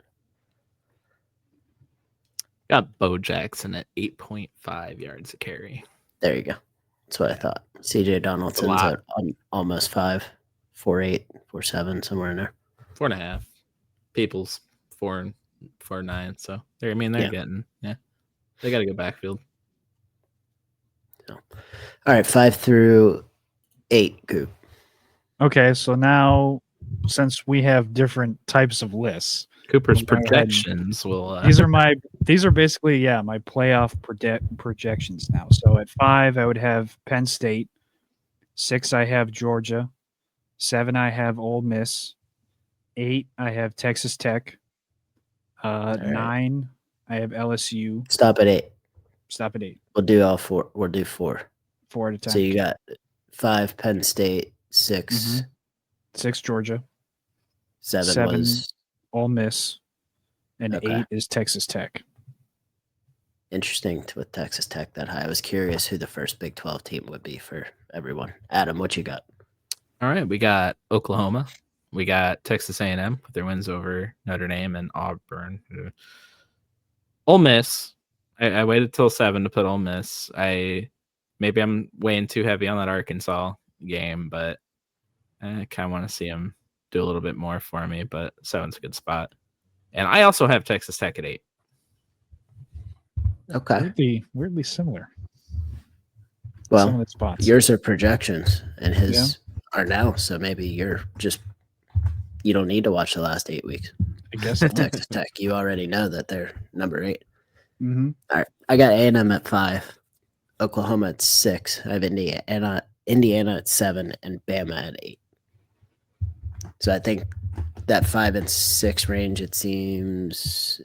Speaker 3: Got Bo Jackson at 8.5 yards a carry.
Speaker 1: There you go. That's what I thought. CJ Donaldson's at almost 5, 4.8, 4.7, somewhere in there.
Speaker 3: 4.5. People's 4.9. So they're getting, they got a good backfield.
Speaker 1: So, all right, 5 through 8, Coop.
Speaker 2: Okay, so now since we have different types of lists,
Speaker 3: Cooper's projections will.
Speaker 2: These are my These are basically, my playoff projections now. So at 5, I would have Penn State. 6, I have Georgia. 7, I have Ole Miss. 8, I have Texas Tech.
Speaker 1: right.
Speaker 2: 9, I have LSU.
Speaker 1: Stop at 8.
Speaker 2: Stop at 8.
Speaker 1: We'll do all 4. We'll do 4.
Speaker 2: 4 at a time.
Speaker 1: So you got 5 Penn State, 6.
Speaker 2: Mhm. 6 Georgia.
Speaker 1: 7 was
Speaker 2: Ole Miss. And
Speaker 1: Okay.
Speaker 2: 8 is Texas Tech.
Speaker 1: interesting with Texas Tech that high. I was curious who the first Big 12 team would be for everyone. Adam, what you got?
Speaker 3: All right, we got Oklahoma. We got Texas A&M with their wins over Notre Dame and Auburn. Ole Miss. I waited till 7 to put Ole Miss. Maybe I'm weighing too heavy on that Arkansas game, but I kind of want to see them do a little bit more for me. But 7's a good spot. And I also have Texas Tech at 8.
Speaker 1: Okay.
Speaker 2: Weirdly similar. Some
Speaker 1: Well,
Speaker 2: of the spots.
Speaker 1: yours are projections and his are now. So maybe you don't need to watch the last 8 weeks
Speaker 2: I guess.
Speaker 1: of Texas Tech. You already know that they're number 8.
Speaker 2: Mm-hmm.
Speaker 1: All right. I got A&M at 5, Oklahoma at 6. I have Indiana at 7, and Bama at 8. So I think that 5 and 6 range, it seems.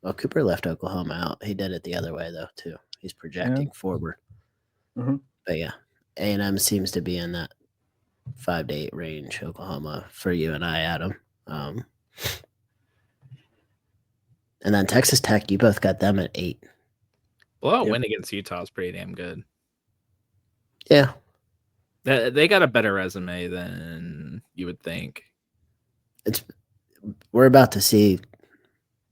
Speaker 1: Well, Cooper left Oklahoma out. He did it the other way, though, too. He's projecting forward.
Speaker 2: Mhm.
Speaker 1: But yeah, A&M seems to be in that 5 to 8 range, Oklahoma, for you and I, Adam. And then Texas Tech, you both got them at 8.
Speaker 3: Well, a win against Utah is pretty damn good.
Speaker 1: Yeah.
Speaker 3: They got a better resume than you would think.
Speaker 1: We're about to see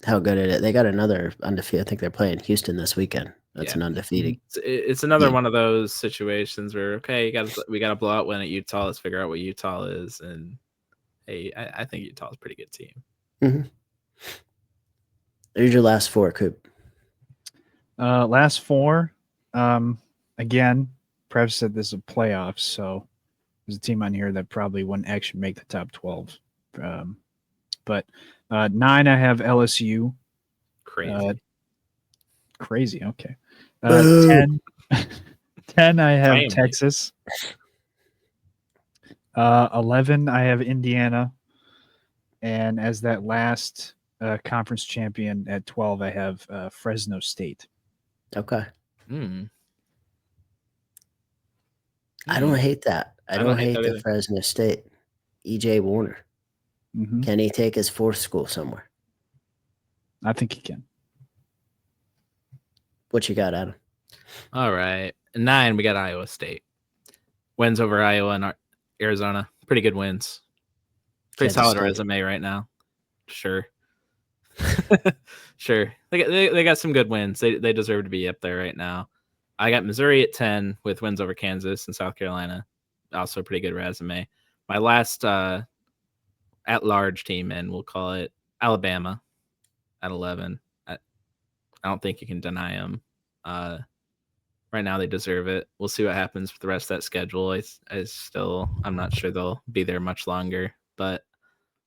Speaker 1: how good it is. They got another undefeated. I think they're playing Houston this weekend. That's an undefeated.
Speaker 3: It's another one of those situations where we got a blowout win at Utah. Let's figure out what Utah is, and hey, I think Utah's a pretty good team.
Speaker 1: Mm-hmm. Here's your last 4, Coop.
Speaker 2: Last 4. Again, Prev said this is a playoffs, so there's a team on here that probably wouldn't actually make the top 12. But 9, I have LSU. Crazy. Okay. 10, 10, I have
Speaker 3: Family.
Speaker 2: Texas. 11, I have Indiana. And as that last conference champion at 12, I have Fresno State.
Speaker 1: Okay.
Speaker 3: I
Speaker 1: I don't hate that. I don't hate
Speaker 3: that
Speaker 1: the
Speaker 3: either.
Speaker 1: Fresno State. EJ Warner.
Speaker 2: Mm-hmm.
Speaker 1: Can he take his 4th school somewhere?
Speaker 2: I think he can.
Speaker 1: What you got, Adam?
Speaker 3: All right. 9, we got Iowa State. Wins over Iowa and Arizona. Pretty good wins. Pretty
Speaker 1: Kansas
Speaker 3: solid
Speaker 1: State.
Speaker 3: resume right now. Sure. Sure. They got some good wins. They deserve to be up there right now. I got Missouri at 10 with wins over Kansas and South Carolina. Also a pretty good resume. My last at-large team, and we'll call it Alabama at 11. I don't think you can deny them. Right now, they deserve it. We'll see what happens with the rest of that schedule. I'm not sure they'll be there much longer, but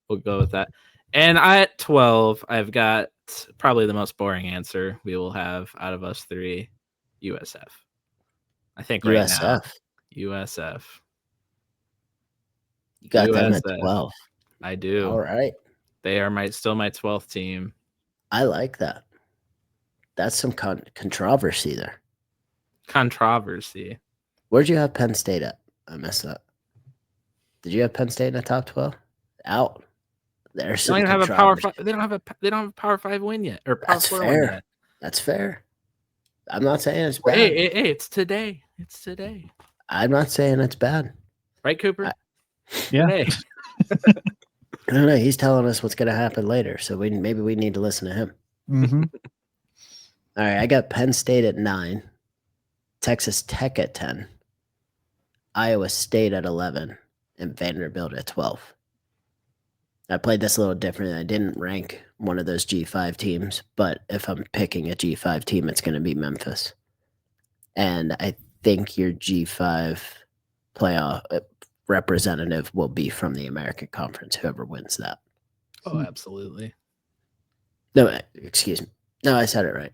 Speaker 3: we'll go with that. And at 12, I've got probably the most boring answer we will have out of us 3, USF. I think right now, USF.
Speaker 1: You got them at 12.
Speaker 3: I do.
Speaker 1: All right.
Speaker 3: They are still my 12th team.
Speaker 1: I like that. That's some controversy there.
Speaker 3: Controversy.
Speaker 1: Where'd you have Penn State at? I messed up. Did you have Penn State in the top 12? Out. There's some
Speaker 3: They don't have a
Speaker 1: controversy.
Speaker 3: Power 5. They don't have a Power 5 win yet, or Power
Speaker 1: That's
Speaker 3: 4 win
Speaker 1: fair.
Speaker 3: yet.
Speaker 1: That's fair. I'm not saying it's bad.
Speaker 3: Hey, it's today. It's today.
Speaker 1: I'm not saying it's bad.
Speaker 3: Right, Cooper?
Speaker 2: Yeah.
Speaker 3: Today.
Speaker 1: I don't know. He's telling us what's going to happen later, so maybe we need to listen to him.
Speaker 2: Mm-hmm.
Speaker 1: All right, I got Penn State at 9, Texas Tech at 10, Iowa State at 11, and Vanderbilt at 12. I played this a little differently. I didn't rank one of those G5 teams, but if I'm picking a G5 team, it's going to be Memphis. And I think your G5 playoff representative will be from the American Conference, whoever wins that.
Speaker 3: Oh, absolutely.
Speaker 1: No, excuse me. No, I said it right.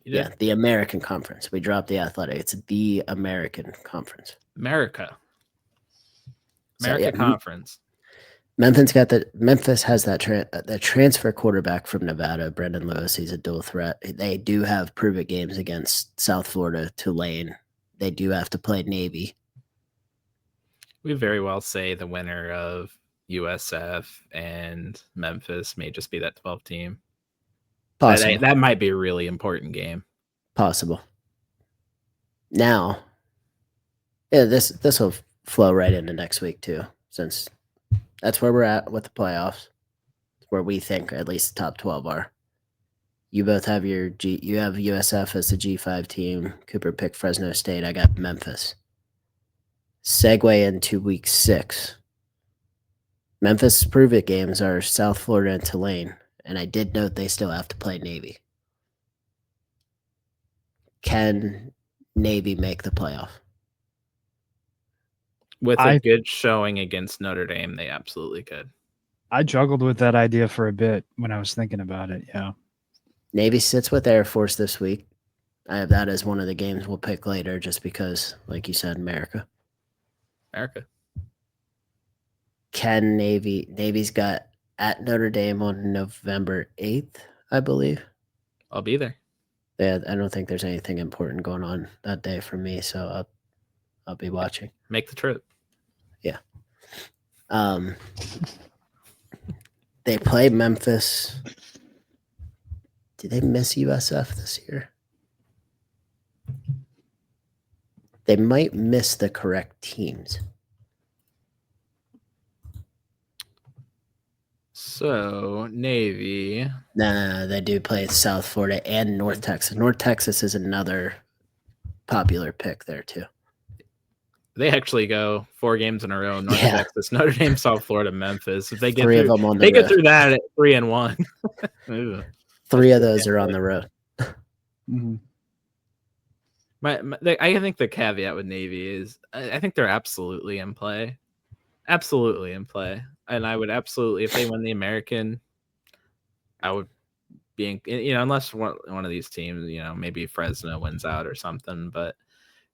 Speaker 3: You
Speaker 1: Yeah,
Speaker 3: did?
Speaker 1: the American Conference. We dropped the Athletic. It's the American Conference.
Speaker 3: America
Speaker 1: So yeah,
Speaker 3: Conference.
Speaker 1: Memphis has that transfer quarterback from Nevada, Brendan Lewis. He's a dual threat. They do have prove-it games against South Florida, Tulane. They do have to play Navy.
Speaker 3: We very well say the winner of USF and Memphis may just be that 12 team.
Speaker 1: Possible.
Speaker 3: That might be a really important game.
Speaker 1: Possible. Now, yeah, this will flow right into next week too, since that's where we're at with the playoffs. Where we think at least the top 12 are. You both have you have USF as the G5 team. Cooper picked Fresno State. I got Memphis. Segue into week 6. Memphis prove-it games are South Florida and Tulane, and I did note they still have to play Navy. Can Navy make the playoff?
Speaker 3: With a good showing against Notre Dame, they absolutely could.
Speaker 2: I juggled with that idea for a bit when I was thinking about it. Yeah.
Speaker 1: Navy sits with Air Force this week. I have that as one of the games we'll pick later just because, like you said, America. Can Navy's got at Notre Dame on November 8th, I believe.
Speaker 3: I'll be there.
Speaker 1: Yeah, I don't think there's anything important going on that day for me, so I'll be watching.
Speaker 3: Make the trip.
Speaker 1: Yeah. They play Memphis. Did they miss USF this year? They might miss the correct teams.
Speaker 3: So, Navy.
Speaker 1: No, they do play South Florida and North Texas. North Texas is another popular pick there, too.
Speaker 3: They actually go 4 games in a row. North Texas, Notre Dame, South Florida, Memphis. If they get
Speaker 1: Three
Speaker 3: through,
Speaker 1: of them on the
Speaker 3: they
Speaker 1: road.
Speaker 3: get through that at 3-1.
Speaker 1: 3 of those are on the road.
Speaker 2: Mm-hmm.
Speaker 3: I think the caveat with Navy is I think they're absolutely in play. Absolutely in play. And I would absolutely, if they win the American, I would be, unless one of these teams, maybe Fresno wins out or something. But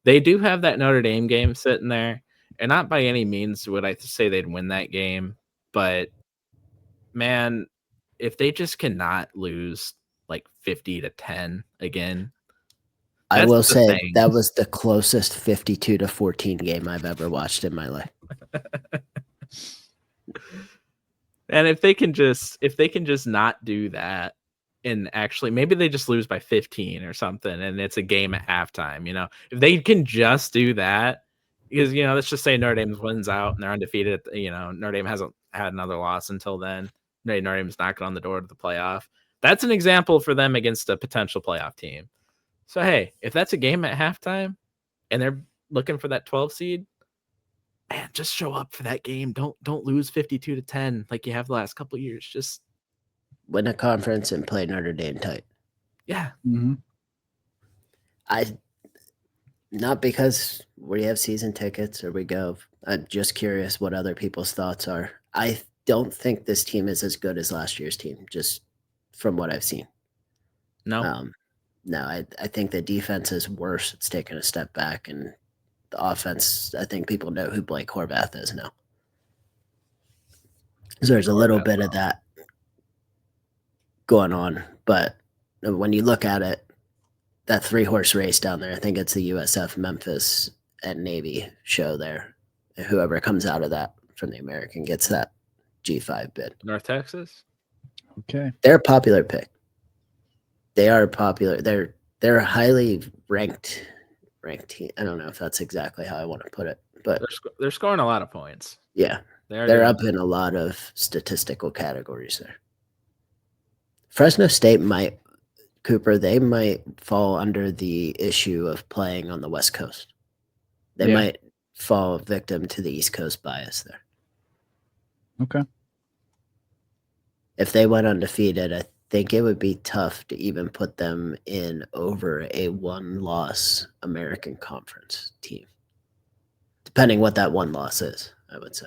Speaker 3: they do have that Notre Dame game sitting there. And not by any means would I say they'd win that game. But, man, if they just cannot lose like 50-10 again.
Speaker 1: I will say that was the closest 52-14 game I've ever watched in my life.
Speaker 3: And if they can just not do that, and actually maybe they just lose by 15 or something, and it's a game at halftime, if they can just do that, because let's just say Notre Dame wins out and they're undefeated. Notre Dame hasn't had another loss until then. Notre Dame's knocking on the door to the playoff. That's an example for them against a potential playoff team. So hey, if that's a game at halftime and they're looking for that 12 seed, man, just show up for that game. Don't lose 52-10 like you have the last couple of years. Just
Speaker 1: win a conference and play Notre Dame tight.
Speaker 3: Yeah.
Speaker 2: Mm-hmm.
Speaker 1: Not because we have season tickets or we go. I'm just curious what other people's thoughts are. I don't think this team is as good as last year's team, just from what I've seen.
Speaker 3: No.
Speaker 1: No, I think the defense is worse. It's taken a step back, and the offense, I think people know who Blake Horvath is now. So there's a little bit of that going on. But when you look at it, that 3-horse race down there, I think it's the USF, Memphis, and Navy show there. Whoever comes out of that from the American gets that G5 bid.
Speaker 3: North Texas?
Speaker 2: Okay.
Speaker 1: They're a popular pick. They are popular. They're a highly ranked team. I don't know if that's exactly how I want to put it, but
Speaker 3: they're scoring a lot of points.
Speaker 1: Yeah. They're up in a lot of statistical categories there. Fresno State might fall under the issue of playing on the West Coast. They might fall victim to the East Coast bias there.
Speaker 2: Okay.
Speaker 1: If they went undefeated, I think it would be tough to even put them in over a 1-loss American Conference team. Depending what that 1 loss is, I would say.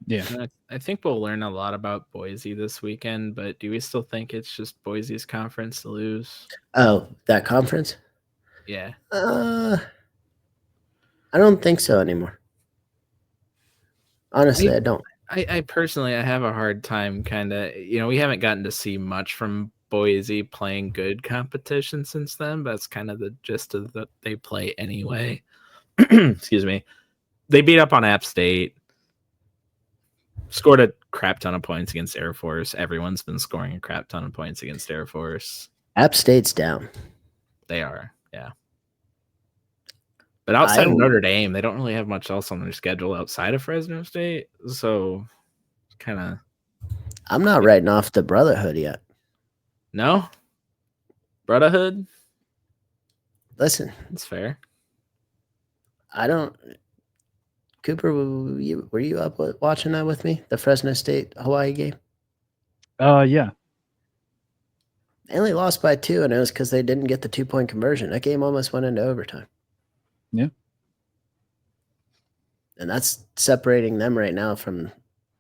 Speaker 2: Yeah.
Speaker 3: And I think we'll learn a lot about Boise this weekend, but do we still think it's just Boise's conference to lose?
Speaker 1: Oh, that conference?
Speaker 3: Yeah.
Speaker 1: I don't think so anymore. Honestly, I don't.
Speaker 3: I personally, I have a hard time kind of, we haven't gotten to see much from Boise playing good competition since then. But that's kind of the gist of that they play anyway. Excuse me. They beat up on App State, scored a crap ton of points against Air Force. Everyone's been scoring a crap ton of points against Air Force.
Speaker 1: App State's down.
Speaker 3: They are, yeah. But outside of Notre Dame, they don't really have much else on their schedule outside of Fresno State. So kind of.
Speaker 1: I'm not writing off the Brotherhood yet.
Speaker 3: No? Brotherhood?
Speaker 1: Listen.
Speaker 3: That's fair.
Speaker 1: I don't. Cooper, were you up watching that with me? The Fresno State Hawaii game?
Speaker 2: Yeah.
Speaker 1: They only lost by 2, and it was because they didn't get the 2-point conversion. That game almost went into overtime.
Speaker 2: Yeah.
Speaker 1: And that's separating them right now from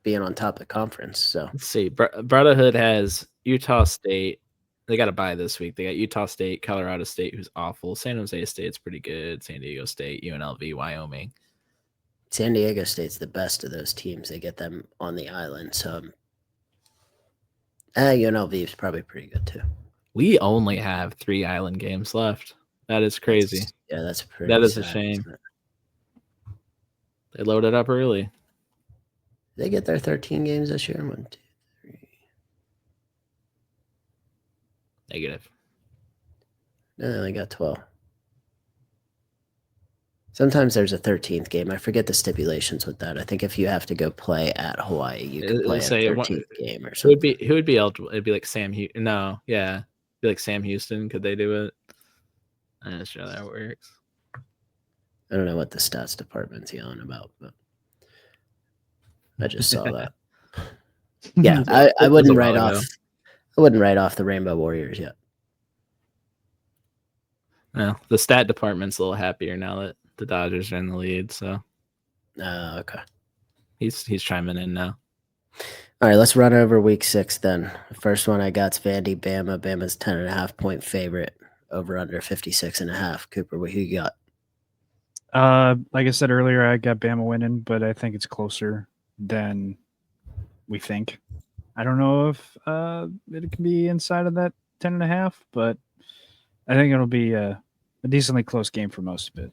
Speaker 1: being on top of the conference. So
Speaker 3: let's see. Brotherhood has Utah State. They got a bye this week. They got Utah State, Colorado State, who's awful. San Jose State's pretty good. San Diego State, UNLV, Wyoming.
Speaker 1: San Diego State's the best of those teams. They get them on the island. So UNLV is probably pretty good too.
Speaker 3: We only have 3 island games left. That is crazy.
Speaker 1: That's pretty.
Speaker 3: That is a shame. They loaded up early.
Speaker 1: They get their 13 games this year. 1, 2, 3.
Speaker 3: Negative.
Speaker 1: No, they only got 12. Sometimes there's a 13th game. I forget the stipulations with that. I think if you have to go play at Hawaii, you can play a 13th game or something.
Speaker 3: Who would be eligible? It'd be like Sam Houston. No, yeah. It'd be like Sam Houston. Could they do it? I'm not sure that works.
Speaker 1: I don't know what the stats department's yelling about, but I just saw that. Yeah, I wouldn't write off. I wouldn't write off the Rainbow Warriors yet.
Speaker 3: No, the stat department's a little happier now that the Dodgers are in the lead. So,
Speaker 1: okay,
Speaker 3: he's chiming in now.
Speaker 1: All right, let's run over week 6 then. The first one I got's Vandy, Bama. Bama's 10.5-point favorite, over under 56.5. Cooper, who you got?
Speaker 2: Like I said earlier, I got Bama winning, but I think it's closer than we think. I don't know if it can be inside of that 10.5, but I think it'll be a decently close game for most of it.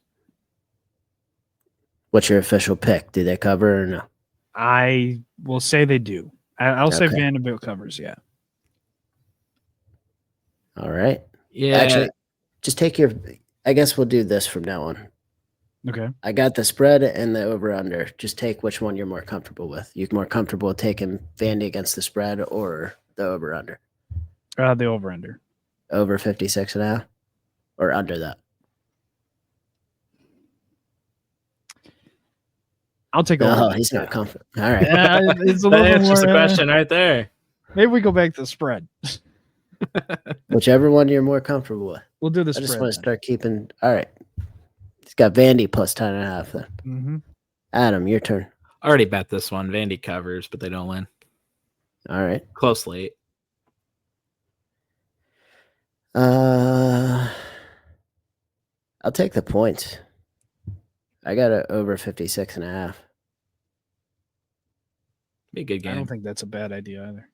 Speaker 1: What's your official pick? Do they cover or no?
Speaker 2: I will say they do. I'll say Vanderbilt covers, yeah.
Speaker 1: All right.
Speaker 3: Yeah.
Speaker 1: Actually, just take your – I guess we'll do this from now on.
Speaker 2: Okay.
Speaker 1: I got the spread and the over-under. Just take which one you're more comfortable with. You're more comfortable with taking Vandy against the spread or the over-under?
Speaker 2: The over-under.
Speaker 1: Over 56.5 or under that?
Speaker 2: I'll take over.
Speaker 1: Oh, he's not comfortable. All right.
Speaker 2: It's a little more,
Speaker 3: just a question right there.
Speaker 2: Maybe we go back to the spread.
Speaker 1: Whichever one you're more comfortable with.
Speaker 2: We'll do the
Speaker 1: I
Speaker 2: spread.
Speaker 1: just want to start keeping. All right. He's got Vandy plus 10.5 then.
Speaker 2: Mm-hmm.
Speaker 1: Adam, your turn.
Speaker 3: I already bet this one. Vandy covers, but they don't win.
Speaker 1: All right.
Speaker 3: Close late.
Speaker 1: I'll take the points. I got it over 56.5.
Speaker 3: Be a good game.
Speaker 2: I don't think that's a bad idea either.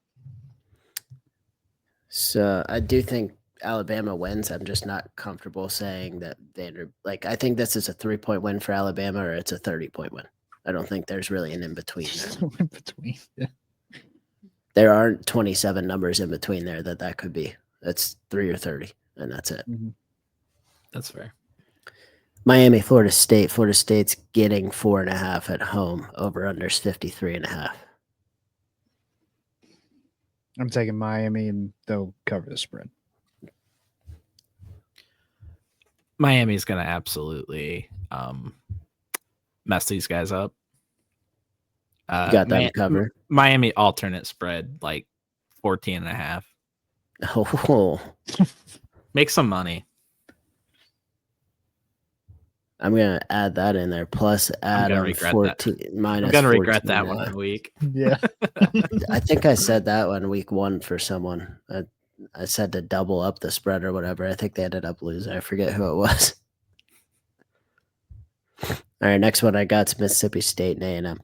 Speaker 1: So I do think Alabama wins. I'm just not comfortable saying that I think this is a 3-point win for Alabama or it's a 30-point win. I don't think there's really an in-between there.
Speaker 2: In between. Yeah.
Speaker 1: There aren't 27 numbers in between there that could be. That's 3 or 30, and that's it.
Speaker 2: Mm-hmm.
Speaker 3: That's fair.
Speaker 1: Miami, Florida State. Florida State's getting 4.5 at home. Over unders 53.5.
Speaker 2: I'm taking Miami, and they'll cover the spread.
Speaker 3: Miami's going to absolutely mess these guys up.
Speaker 1: You got them covered.
Speaker 3: Miami alternate spread, like 14.5.
Speaker 1: Oh.
Speaker 3: Make some money.
Speaker 1: I'm gonna add that in there. Plus add
Speaker 3: gonna regret
Speaker 1: 14 minus.
Speaker 3: I'm gonna regret
Speaker 1: 14
Speaker 3: that one in a week.
Speaker 2: Yeah.
Speaker 1: I think I said that one week 1 for someone. I said to double up the spread or whatever. I think they ended up losing. I forget who it was. All right, next one I got's Mississippi State and A&M.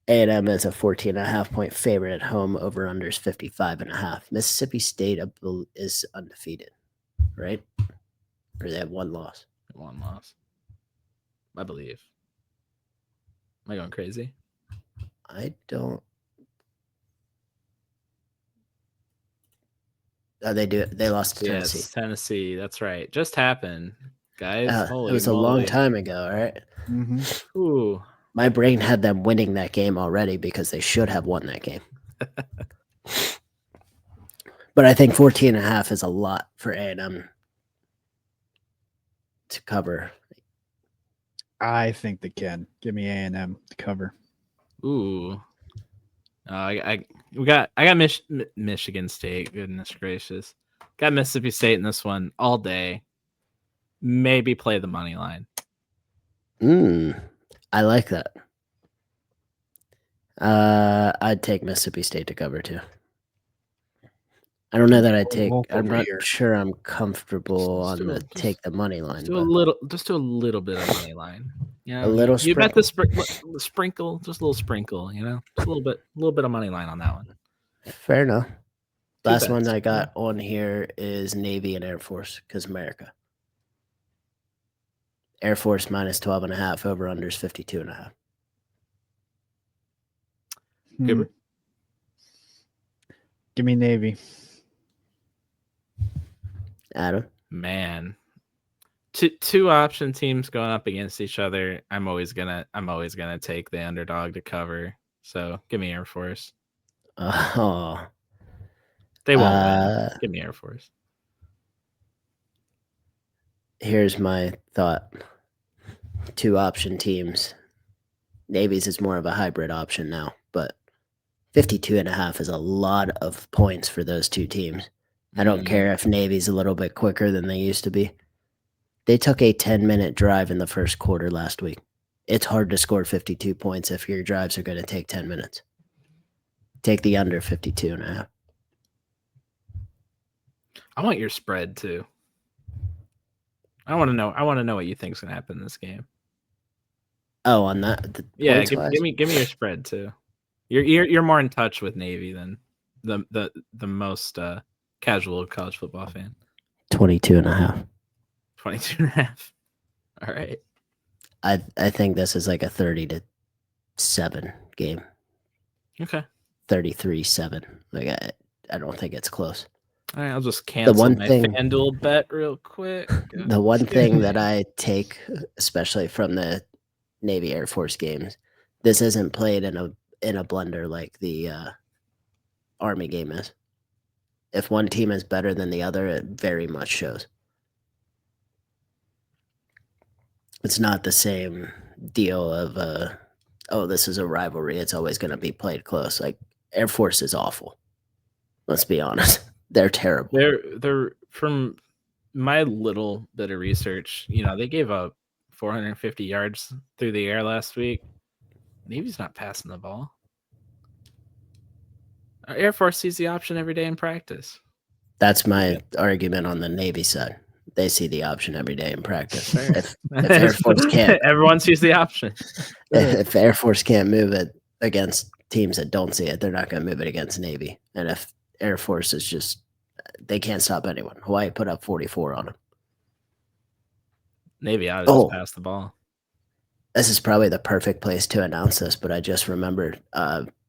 Speaker 1: A&M is a 14.5 point favorite at home. Over unders 55.5. Mississippi State is undefeated, right? Or they have 1 loss.
Speaker 3: 1 loss, I believe. Am I going crazy?
Speaker 1: I don't. Oh, they do. They lost to Tennessee.
Speaker 3: Yes, Tennessee. That's right. Just happened, guys.
Speaker 1: It was a long time ago. All right.
Speaker 2: Mm-hmm.
Speaker 3: Ooh.
Speaker 1: My brain had them winning that game already because they should have won that game. But I think 14.5 is a lot for A&M to cover.
Speaker 2: I think they can. Give me A&M to cover.
Speaker 3: Ooh. I got Michigan State. Goodness gracious. Got Mississippi State in this one all day. Maybe play the money line.
Speaker 1: I like that. I'd take Mississippi State to cover too. I don't know that I'd take. I'm not sure I'm comfortable on the take the money line.
Speaker 3: Just do a little bit of money line. You know,
Speaker 1: a little.
Speaker 3: You bet the sprinkle, just a little sprinkle. You know, just a little bit of money line on that one.
Speaker 1: Fair enough. Last one I got on here is Navy and Air Force because America. Air Force minus 12.5, over unders 52.5.
Speaker 3: Cooper?
Speaker 2: Give me Navy.
Speaker 1: Adam?
Speaker 3: Man. Two option teams going up against each other. I'm always gonna take the underdog to cover. So give me Air Force.
Speaker 1: Oh.
Speaker 3: They won't win. Give me Air Force.
Speaker 1: Here's my thought. 2 option teams. Navy's is more of a hybrid option now, but 52.5 is a lot of points for those 2 teams. I don't care if Navy's a little bit quicker than they used to be. They took a 10-minute drive in the first quarter last week. It's hard to score 52 points if your drives are going to take 10 minutes. Take the under 52.5.
Speaker 3: I want your spread too. I want to know what you think's going to happen in this game.
Speaker 1: Oh, on that?
Speaker 3: Yeah, give me your spread too. You're more in touch with Navy than the most casual college football fan.
Speaker 1: 22.5.
Speaker 3: 22.5. All right.
Speaker 1: I think this is like a 30-7 game.
Speaker 3: Okay.
Speaker 1: 33-7. Like I don't think it's close.
Speaker 3: All right, I'll just cancel my FanDuel bet real quick.
Speaker 1: The one thing that I take, especially from the Navy Air Force games, this isn't played in a blender like the Army game is. If one team is better than the other, it very much shows. It's not the same deal of this is a rivalry. It's always going to be played close. Like Air Force is awful. Let's be honest. They're terrible.
Speaker 3: They're from my little bit of research, they gave up 450 yards through the air last week. Navy's not passing the ball. Our Air Force sees the option every day in practice.
Speaker 1: That's my argument on the Navy side. They see the option every day in practice. If Air Force can't,
Speaker 3: everyone sees the option.
Speaker 1: If Air Force can't move it against teams that don't see it, they're not going to move it against Navy. And if Air Force is just, they can't stop anyone. Hawaii put up 44 on them.
Speaker 3: Navy ought to just pass the ball.
Speaker 1: This is probably the perfect place to announce this, but I just remembered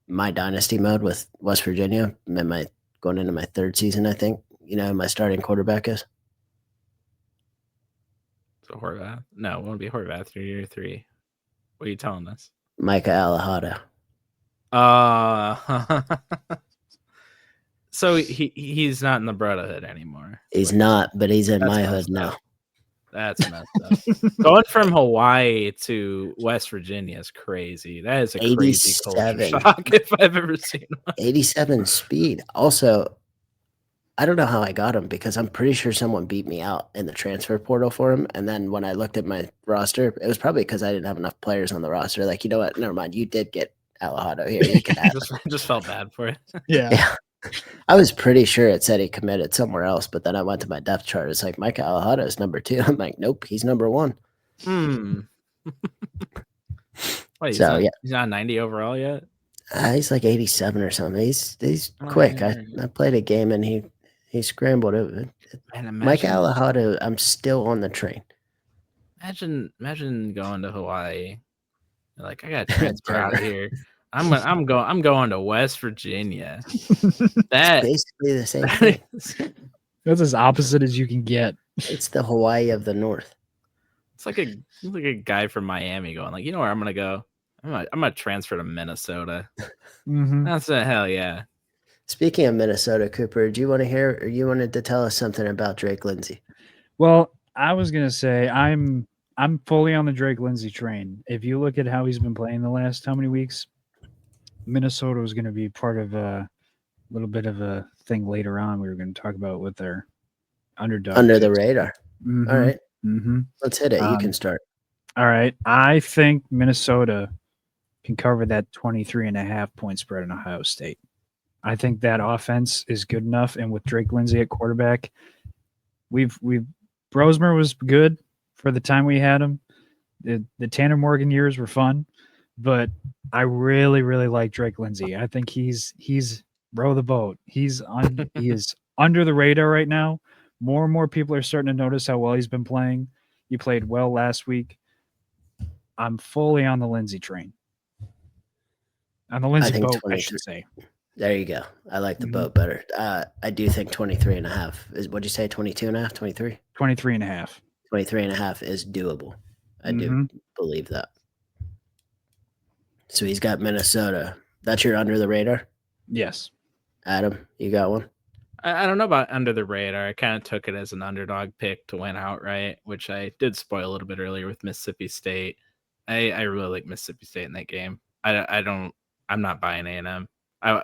Speaker 1: my dynasty mode with West Virginia. Going into my 3rd season, I think. You know who my starting quarterback is?
Speaker 3: So Horvath? No, it won't be Horvath. You're year 3. What are you telling us?
Speaker 1: Micah Alahada.
Speaker 3: So he's not in the Brotherhood anymore.
Speaker 1: He's not, but he's in my hood now.
Speaker 3: That's messed up. Going from Hawaii to West Virginia is crazy. That is a crazy culture shock if I've ever seen one.
Speaker 1: 87 speed. Also, I don't know how I got him because I'm pretty sure someone beat me out in the transfer portal for him. And then when I looked at my roster, it was probably because I didn't have enough players on the roster. Like, you know what? Never mind. You did get Alejado here. You can have him.
Speaker 3: Just felt bad for it.
Speaker 1: Yeah. I was pretty sure it said he committed somewhere else, but then I went to my depth chart. It's like Mike Alejado is number 2. I'm like, nope, he's number 1.
Speaker 3: Wait,
Speaker 1: So yeah,
Speaker 3: he's not 90 overall yet.
Speaker 1: he's like 87 or something. He's
Speaker 3: Oh,
Speaker 1: quick.
Speaker 3: yeah.
Speaker 1: I played a game and he scrambled it.
Speaker 3: Man,
Speaker 1: Mike Alejado, I'm still on the train.
Speaker 3: Imagine going to Hawaii. You're like, I got to transfer out of here. I'm going to West Virginia. That
Speaker 1: Basically the same thing.
Speaker 2: That's as opposite as you can get.
Speaker 1: It's the Hawaii of the North.
Speaker 3: It's like a guy from Miami going like, you know where I'm gonna go? I'm gonna transfer to Minnesota. That's a hell yeah.
Speaker 1: Speaking of Minnesota, Cooper, do you want to hear, or you wanted to tell us something about Drake Lindsay?
Speaker 2: Well, I was gonna say I'm fully on the Drake Lindsay train. If you look at how he's been playing the last how many weeks, Minnesota was going to be part of a little bit of a thing later on. We were going to talk about with their underdog
Speaker 1: Under the radar.
Speaker 2: Mm-hmm.
Speaker 1: All right.
Speaker 2: Mm-hmm.
Speaker 1: Let's hit it. You can start.
Speaker 2: All right. I think Minnesota can cover that 23.5 point spread in Ohio State. I think that offense is good enough. And with Drake Lindsay at quarterback, Brosmer was good for the time we had him. The Tanner Morgan years were fun, but I really, really like Drake Lindsay. I think he's row the boat. He is under the radar right now. More and more people are starting to notice how well he's been playing. He played well last week. I'm fully on the Lindsay train. On the Lindsay boat, I should say.
Speaker 1: There you go. I like the boat better. I do think 23.5 is, what'd you say, 22.5, 23?
Speaker 2: 23.5.
Speaker 1: 23.5 is doable. I do believe that. So he's got Minnesota. That's your under the radar?
Speaker 2: Yes.
Speaker 1: Adam, you got one?
Speaker 3: I don't know about under the radar. I kind of took it as an underdog pick to win outright, which I did spoil a little bit earlier with Mississippi State. I really like Mississippi State in that game. I'm not buying A&M. I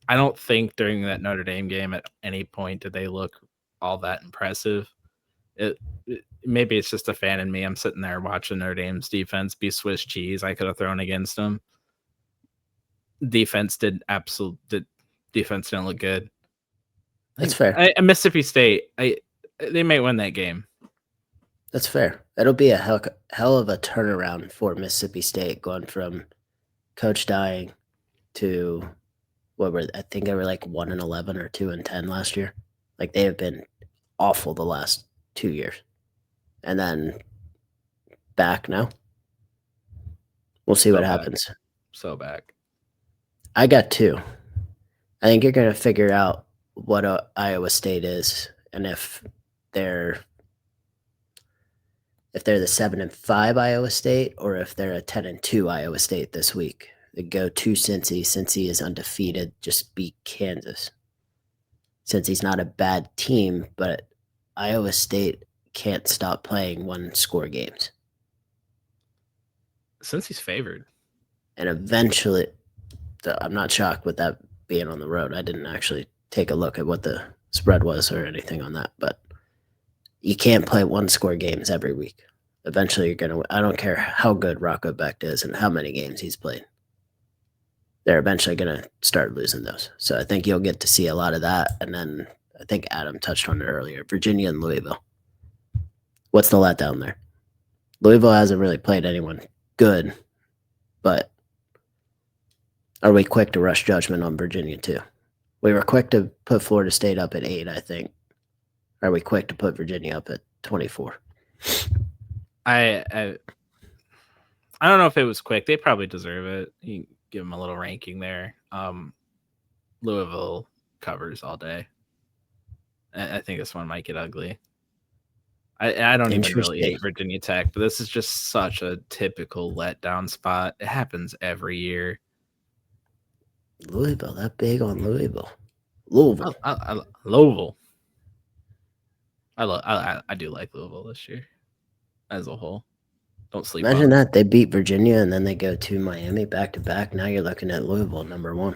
Speaker 3: don't think during that Notre Dame game at any point did they look all that impressive. Maybe it's just a fan in me. I'm sitting there watching Notre Dame's defense be Swiss cheese. I could have thrown against them. Defense didn't look good.
Speaker 1: That's fair.
Speaker 3: Mississippi State, they might win that game.
Speaker 1: That's fair. It'll be a hell of a turnaround for Mississippi State going from coach dying to I think they were like 1-11 or 2-10 last year. Like they have been awful the last 2 years. And then back now. We'll see what happens.
Speaker 3: So back.
Speaker 1: I got 2. I think you're going to figure out what Iowa State is, and if they're the 7-5 Iowa State, or if they're a 10-2 Iowa State this week. They go to Cincy. Cincy is undefeated. Just beat Kansas. Cincy's not a bad team, but Iowa State can't stop playing one-score games.
Speaker 3: Cincy's favored.
Speaker 1: And eventually, I'm not shocked with that being on the road. I didn't actually take a look at what the spread was or anything on that, but you can't play one-score games every week. Eventually, you're going to – I don't care how good Rocco Becht is and how many games he's played. They're eventually going to start losing those. So I think you'll get to see a lot of that. And then I think Adam touched on it earlier, Virginia and Louisville. What's the letdown there? Louisville hasn't really played anyone good, but are we quick to rush judgment on Virginia too? We were quick to put Florida State up at 8, I think. Are we quick to put Virginia up at 24?
Speaker 3: I don't know if it was quick. They probably deserve it. You give them a little ranking there. Louisville covers all day. I think this one might get ugly. I don't even really hate Virginia Tech, but this is just such a typical letdown spot. It happens every year.
Speaker 1: Louisville, that big on Louisville. Louisville.
Speaker 3: Louisville. I do like Louisville this year as a whole. Don't sleep.
Speaker 1: Imagine that they beat Virginia and then they go to Miami back to back. Now you're looking at Louisville number 1.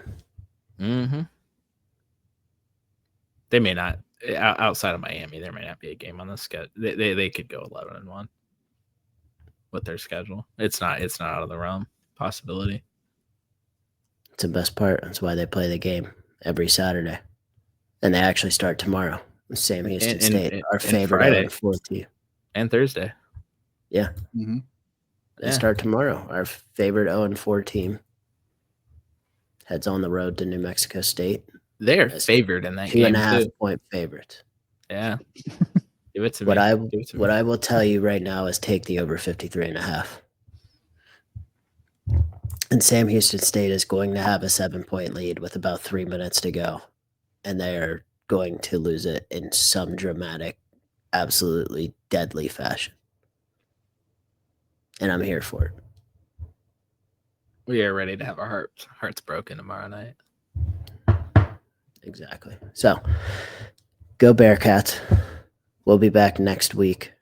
Speaker 3: Mm-hmm. They may not outside of Miami. There may not be a game on the schedule. They could go 11-1 with their schedule. It's not out of the realm possibility.
Speaker 1: It's the best part. That's why they play the game every Saturday, and they actually start tomorrow. Sam Houston State, our favorite
Speaker 3: Friday,
Speaker 1: 4th team,
Speaker 3: and Thursday.
Speaker 1: Yeah, they start tomorrow. Our favorite 0-4 team heads on the road to New Mexico State.
Speaker 3: They're favored in that game.
Speaker 1: 2.5-point favorite.
Speaker 3: Yeah, give it to
Speaker 1: What
Speaker 3: me.
Speaker 1: what I will tell you right now is take the over 53.5. And Sam Houston State is going to have a 7-point lead with about 3 minutes to go, and they are going to lose it in some dramatic, absolutely deadly fashion. And I'm here for it.
Speaker 3: We are ready to have our hearts broken tomorrow night.
Speaker 1: Exactly. So, go Bearcats. We'll be back next week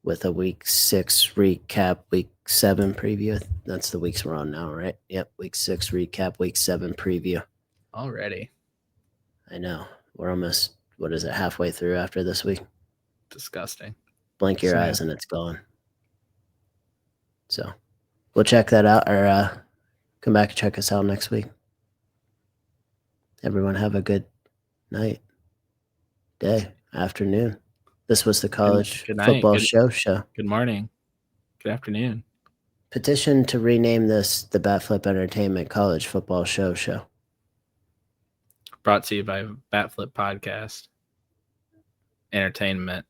Speaker 1: with a week 6 recap, week 7 preview. That's the weeks we're on now, right? Yep. Week 6 recap, week 7 preview.
Speaker 3: Already.
Speaker 1: I know. We're almost, what is it, halfway through after this week?
Speaker 3: Disgusting.
Speaker 1: Blink your eyes and it's gone. So we'll check that out, or come back and check us out next week. Everyone have a good night, day, afternoon. This was the College Football Show.
Speaker 3: Good morning. Good afternoon.
Speaker 1: Petition to rename this the Batflip Entertainment College Football Show.
Speaker 3: Brought to you by Batflip Podcast. Entertainment.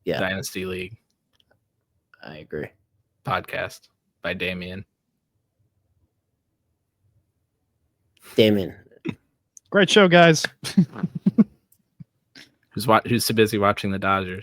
Speaker 1: Yeah.
Speaker 3: Dynasty League.
Speaker 1: I agree.
Speaker 3: Podcast by Damien.
Speaker 2: Great show, guys.
Speaker 3: Who's too busy watching the Dodgers?